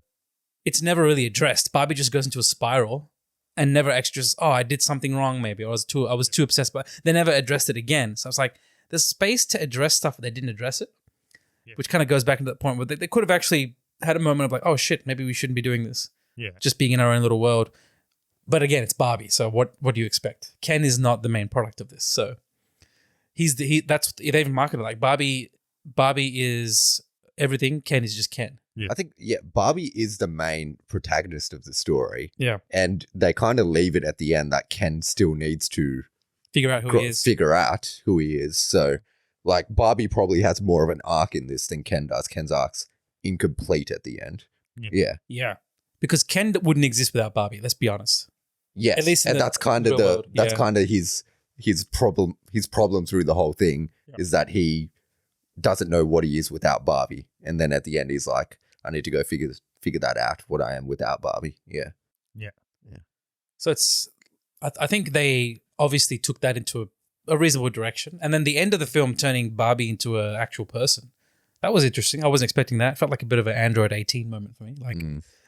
it's never really addressed. Barbie just goes into a spiral and never extras, oh, I did something wrong maybe. Or I was too obsessed, but they never addressed it again. So it's like there's space to address stuff, but they didn't address it, which kind of goes back into that point where they could have actually had a moment of like, oh shit, maybe we shouldn't be doing this. Yeah. Just being in our own little world. But again, it's Barbie. So what do you expect? Ken is not the main product of this. So that's they even marketed like Barbie is everything. Ken is just Ken. Yeah. I think, Barbie is the main protagonist of the story. Yeah. And they kind of leave it at the end that Ken still needs to Figure out who he is. figure out who he is. So, like, Barbie probably has more of an arc in this than Ken does. Ken's arc's incomplete at the end. Yeah. Yeah. Because Ken wouldn't exist without Barbie, let's be honest. Yes. At least in and the that's kind of real world, that's kind of his problem through the whole thing is that he doesn't know what he is without Barbie. And then at the end he's like, I need to go figure that out, what I am without Barbie. Yeah. So I think they obviously took that into a reasonable direction. And then the end of the film turning Barbie into an actual person. That was interesting. I wasn't expecting that. It felt like a bit of an Android 18 moment for me. Like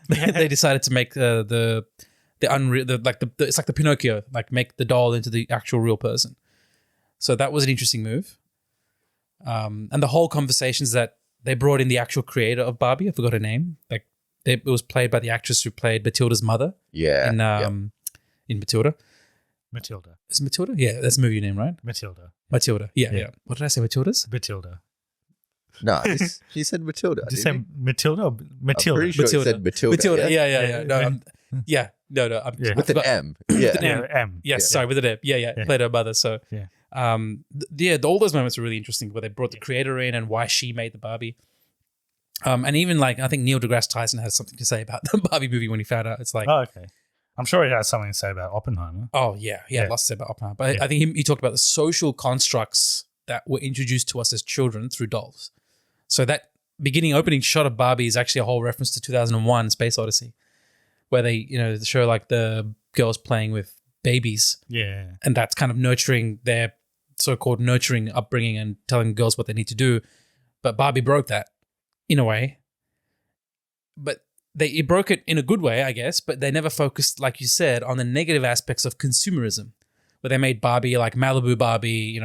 they decided to make the unreal, it's like the Pinocchio, like make the doll into the actual real person. So that was an interesting move. And the whole conversations that they brought in the actual creator of Barbie, I forgot her name. Like it was played by the actress who played Matilda's mother. Yeah. In Matilda. Matilda. Is it Matilda? Yeah, that's the movie name, right? Matilda. Matilda. Yeah. What did I say? Matilda's? Matilda. No, she said Matilda. Did you say Matilda or Matilda? I'm pretty sure it said Matilda. Matilda. Yeah. Yeah. No. With an M. Yeah. M. Yes, sorry, with an M. Yeah. Played her mother. So, all those moments were really interesting where they brought the creator in and why she made the Barbie. And even like, I think Neil deGrasse Tyson has something to say about the Barbie movie when he found out. It's like, oh, okay. I'm sure he has something to say about Oppenheimer. oh yeah, he had lots to say about Oppenheimer. But I think he talked about the social constructs that were introduced to us as children through dolls. So that opening shot of Barbie is actually a whole reference to 2001 Space Odyssey, where they, show like the girls playing with babies. Yeah. And that's kind of nurturing their so-called nurturing upbringing and telling girls what they need to do. But Barbie broke that in a way. But it broke it in a good way, I guess, but they never focused, like you said, on the negative aspects of consumerism, where they made Barbie like Malibu Barbie,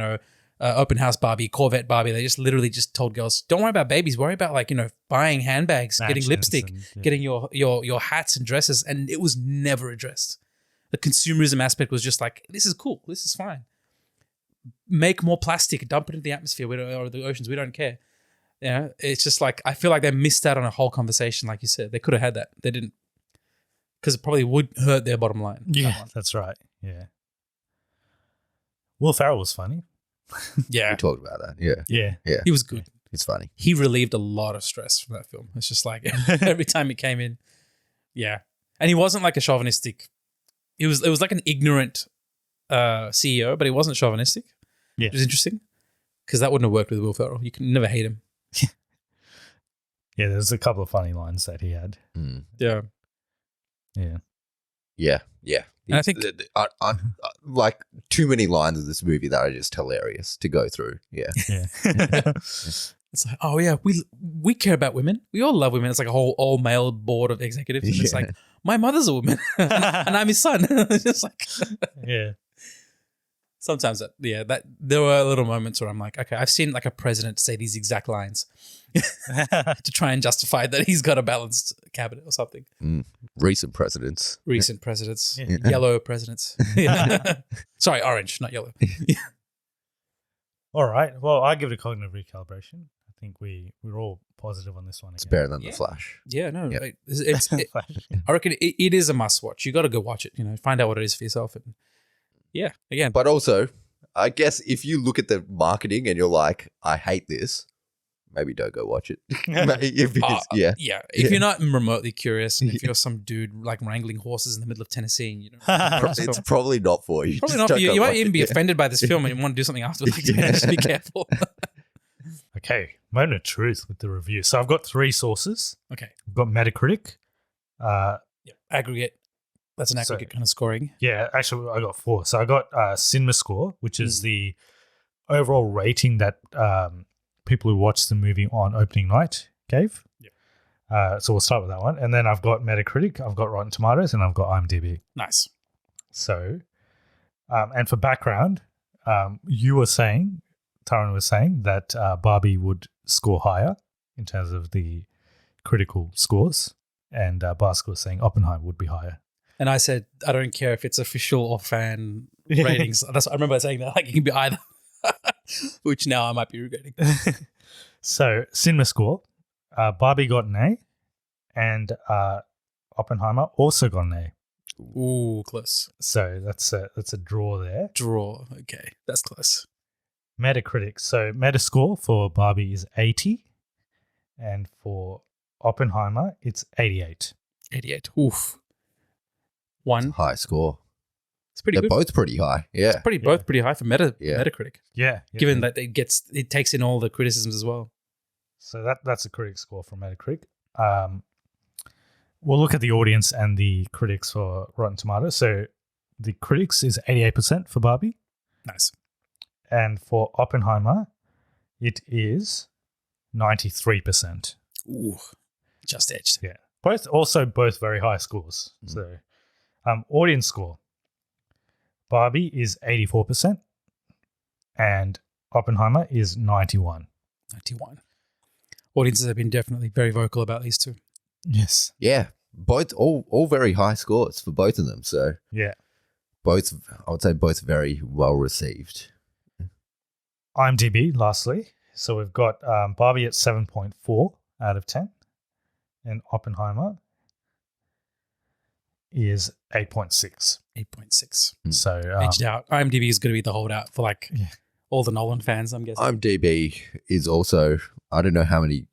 open house Barbie, Corvette Barbie. They just literally just told girls, don't worry about babies, worry about buying handbags, Matches getting lipstick, getting your hats and dresses, and it was never addressed. The consumerism aspect was just like, this is cool, this is fine. Make more plastic, dump it into the atmosphere or the oceans, we don't care. It's just like, I feel like they missed out on a whole conversation, like you said. They could have had that. They didn't, because it probably would hurt their bottom line. Yeah, that's right. Yeah. Will Ferrell was funny. Yeah. We talked about that. Yeah. He was good. It's funny. He relieved a lot of stress from that film. It's just like every time he came in. Yeah. And he wasn't like a chauvinistic. It was like an ignorant CEO, but he wasn't chauvinistic. Yeah. Which is interesting because that wouldn't have worked with Will Ferrell. You can never hate him. Yeah, there's a couple of funny lines that he had. Yeah. And I think like too many lines of this movie that are just hilarious to go through. Yeah. It's like, oh yeah, we care about women. We all love women. It's like a whole all male board of executives. And it's like, my mother's a woman and I'm his son. It's just like, yeah. Sometimes that there were little moments where I'm like, okay, I've seen like a president say these exact lines to try and justify that he's got a balanced cabinet or something. Recent presidents. Yellow presidents. Sorry, orange, not yellow. All right. Well, I give it a cognitive recalibration. think we're all positive on this one. It's again. better than The Flash. Yeah, no. Yep. I reckon it is a must watch. You got to go watch it. Find out what it is for yourself. And yeah, again. But also, I guess if you look at the marketing and you're like, I hate this, maybe don't go watch it. If you're not remotely curious, and if you're some dude like wrangling horses in the middle of Tennessee, and it's probably not for you. Probably not for you. You might even be offended by this film and you want to do something afterwards. Just be careful. Okay, moment of truth with the review. So I've got 3 sources. Okay, I've got Metacritic. Aggregate. That's an aggregate kind of scoring. Yeah, actually, I got 4. So I got CinemaScore, which is the overall rating that people who watched the movie on opening night gave. Yeah. So we'll start with that one. And then I've got Metacritic, I've got Rotten Tomatoes, and I've got IMDb. Nice. So, and for background, Taran was saying that Barbie would score higher in terms of the critical scores, and Bhaskar was saying Oppenheimer would be higher. And I said, I don't care if it's official or fan ratings. I remember saying that, like it can be either, which now I might be regretting. So, CinemaScore, Barbie got an A, and Oppenheimer also got an A. Ooh, close. So that's a draw there. Draw. Okay, that's close. Metacritic. So Metascore for Barbie is 80, and for Oppenheimer it's 88. 88. Oof. One. High score. It's pretty They're good. both pretty high. Yeah. It's both pretty high for Metacritic. Yeah. Given that it takes in all the criticisms as well. So that's a critic score from Metacritic. We'll look at the audience and the critics for Rotten Tomatoes. So the critics is 88% for Barbie. Nice. And for Oppenheimer, it is 93%. Ooh, just edged. Yeah. Both very high scores. So audience score. Barbie is 84% and Oppenheimer is 91. 91. Audiences have been definitely very vocal about these two. Yes. Yeah. Both all very high scores for both of them. So yeah. I would say both very well received. IMDb, lastly. So we've got Barbie at 7.4 out of 10 and Oppenheimer is 8.6. 8.6. So edged out. IMDb is going to be the holdout for all the Nolan fans, I'm guessing. IMDb is also, I don't know how many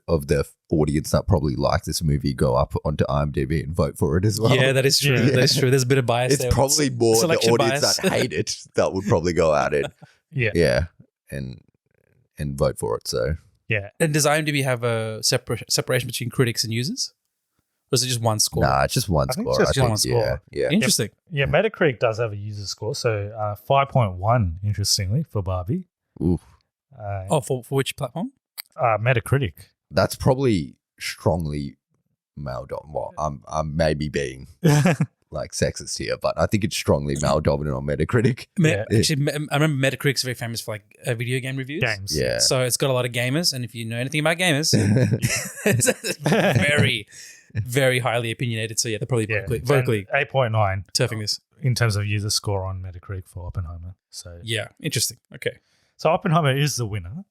of the audience that probably like this movie go up onto IMDb and vote for it as well. Yeah, that is true. Yeah. That is true. There's a bit of bias it's there. probably more the Selection audience bias. that hate it that would probably go at it. Yeah. And vote for it. So yeah. And does IMDb have a separation between critics and users? Or is it just one score? Nah, it's just one I think score. it's just one score. Yeah. Interesting. Yeah, Metacritic does have a user score. So 5.1, interestingly, for Barbie. Oof. For which platform? Metacritic. That's probably strongly male dominant. Well, I'm maybe being sexist here, but I think it's strongly male dominant on Metacritic. Actually, I remember Metacritic's very famous for video game reviews. Games. Yeah. So it's got a lot of gamers, and if you know anything about gamers, it's very, very highly opinionated. So yeah, they're probably vocally 8.9 turfing this in terms of user score on Metacritic for Oppenheimer. So yeah, interesting. Okay. So Oppenheimer is the winner,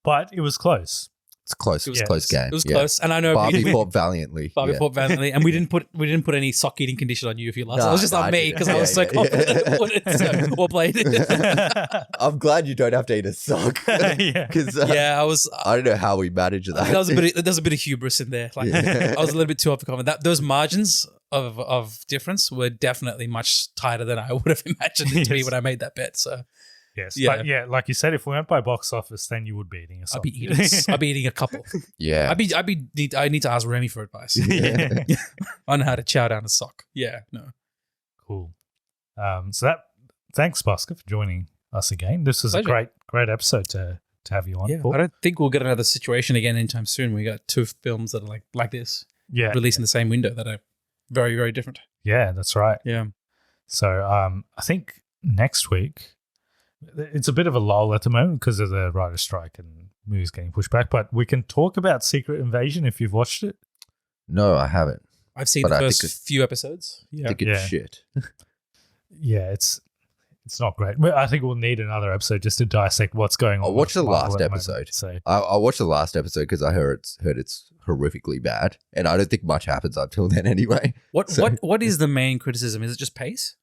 but it was close. It's close. It was a close game. It was close, and I know Barbie fought valiantly. Fought valiantly, and we didn't put any sock eeting condition on you if you lost. It was just on me because I was so confident. Well played. I'm glad you don't have to eat a sock. Because I was. I don't know how we managed that. There was a bit of hubris in there. I was a little bit too overconfident. Those margins of difference were definitely much tighter than I would have imagined it to be when I made that bet. So. Yes, but like you said, if we went by box office, then you would be eating a sock. I'd be eating a couple. Yeah. I need to ask Remy for advice. On how to chow down a sock. Yeah, no. Cool. Thanks, Bhaskar, for joining us again. This was a great episode to have you on. Yeah, I don't think we'll get another situation again anytime soon. We got two films that are like this. Yeah. Released in the same window that are very, very different. Yeah, that's right. Yeah. So I think next week, it's a bit of a lull at the moment because of the writer's strike and movies getting pushed back, but we can talk about Secret Invasion if you've watched it. No, I haven't. I've seen the first few episodes. I think it's shit. Yeah, it's not great. But I think we'll need another episode just to dissect what's going on. I'll watch the with Marvel last at the moment, episode. so I watched the last episode because I heard it's horrifically bad, and I don't think much happens until then anyway. What is the main criticism? Is it just pace?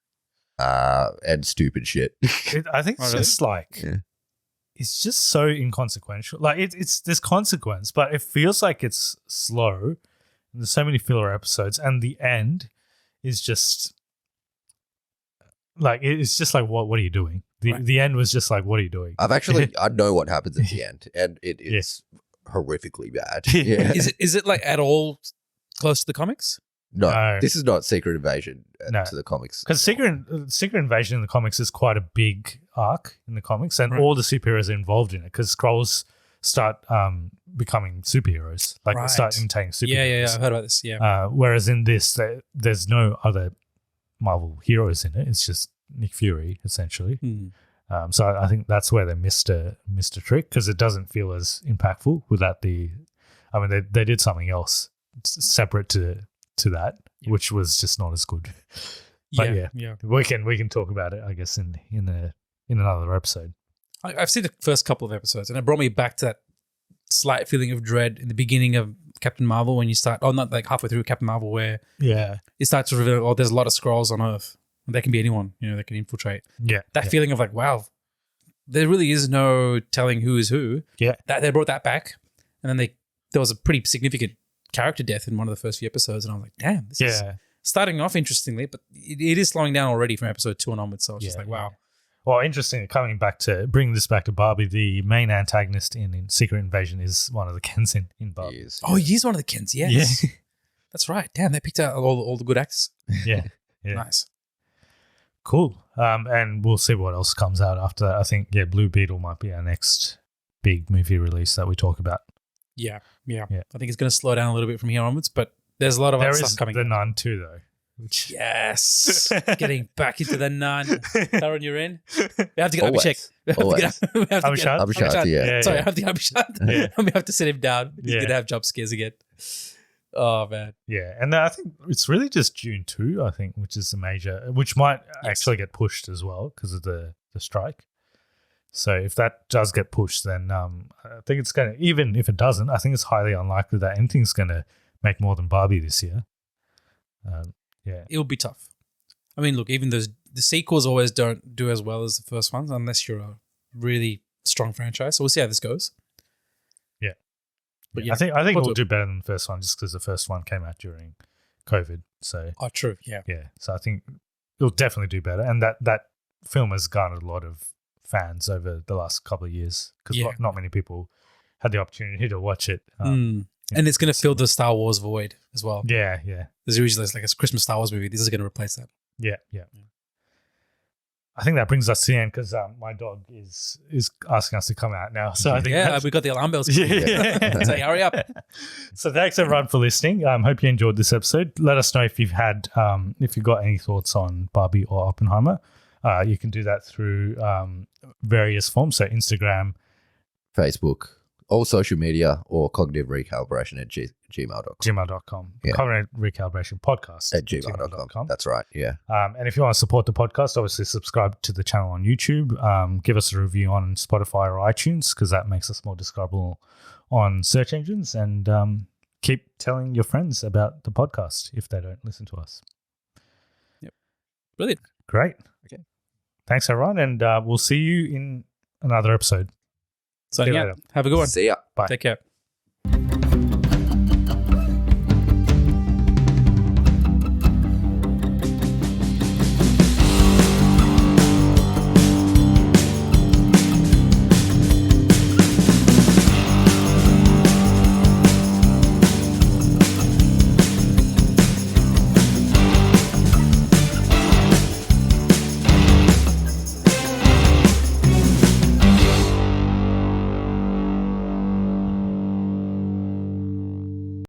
And stupid shit. I think it's just like it's just so inconsequential. Like it's there's consequence, but it feels like it's slow. And there's so many filler episodes, and the end is just like it's just like what are you doing? The end was just like, what are you doing? I know what happens at the end, and it's horrifically bad. Yeah. Is it like at all close to the comics? No, this is not Secret Invasion to the comics. Because Secret Invasion in the comics is quite a big arc in the comics, and all the superheroes are involved in it because Skrulls start becoming superheroes. Like they start imitating superheroes. Yeah, I've heard about this, yeah. Whereas in this, there's no other Marvel heroes in it. It's just Nick Fury, essentially. So I think that's where they missed a trick because it doesn't feel as impactful without the... I mean, they did something else separate to that, which was just not as good. But yeah. We can talk about it, I guess, in another episode. I've seen the first couple of episodes, and it brought me back to that slight feeling of dread in the beginning of Captain Marvel when you start, not like halfway through Captain Marvel, where it starts to reveal, there's a lot of Skrulls on Earth. They can be anyone, they can infiltrate. Yeah. That feeling of like, wow, there really is no telling who is who. Yeah. That they brought that back, and then there was a pretty significant character death in one of the first few episodes, and I was like, damn, this is starting off interestingly, but it is slowing down already from episode 2 and onwards, so I was just like, wow. Well, interesting, bringing this back to Barbie, the main antagonist in Secret Invasion is one of the Kens in Barbie. He's one of the Kens, yes. Yeah. That's right. Damn, they picked out all the good actors. Yeah. Nice. Cool. And we'll see what else comes out after that. I think, Blue Beetle might be our next big movie release that we talk about. Yeah. I think it's going to slow down a little bit from here onwards, but there's a lot of other stuff coming. The Nun too, though. Yes. Getting back into the Nun. Taron, you're in? We have to get Abhishek. Abhishek, yeah. Sorry, I have to get Abhishek. We have to sit him down. He's going to have job scares again. Oh, man. Yeah, and I think it's really just June 2, I think, which is the major, which might actually get pushed as well because of the strike. So if that does get pushed, then I think it's going to, even if it doesn't, I think it's highly unlikely that anything's going to make more than Barbie this year. It'll be tough. I mean, look, even the sequels always don't do as well as the first ones unless you're a really strong franchise. So we'll see how this goes. Yeah. But I think we'll do better than the first one just because the first one came out during COVID. So true. Yeah. Yeah. So I think it'll definitely do better. And that film has garnered a lot of fans over the last couple of years because not many people had the opportunity to watch it. And it's going to fill the Star Wars void as well. Yeah. There's usually like a Christmas Star Wars movie. This is going to replace that. Yeah. I think that brings us to the end because my dog is asking us to come out now. So I think we got the alarm bells. So hurry up. So thanks everyone for listening. Hope you enjoyed this episode. Let us know if you've got any thoughts on Barbie or Oppenheimer. You can do that through various forms, so Instagram, Facebook, all social media, or cognitive recalibration at gmail.com. Gmail.com. Yeah. Cognitive recalibration podcast at gmail.com. That's right. Yeah. And if you want to support the podcast, obviously subscribe to the channel on YouTube. Give us a review on Spotify or iTunes because that makes us more discoverable on search engines. And keep telling your friends about the podcast if they don't listen to us. Yep. Brilliant. Great. Okay. Thanks, everyone. And we'll see you in another episode. Signing out. Have a good one. See ya. Bye. Take care.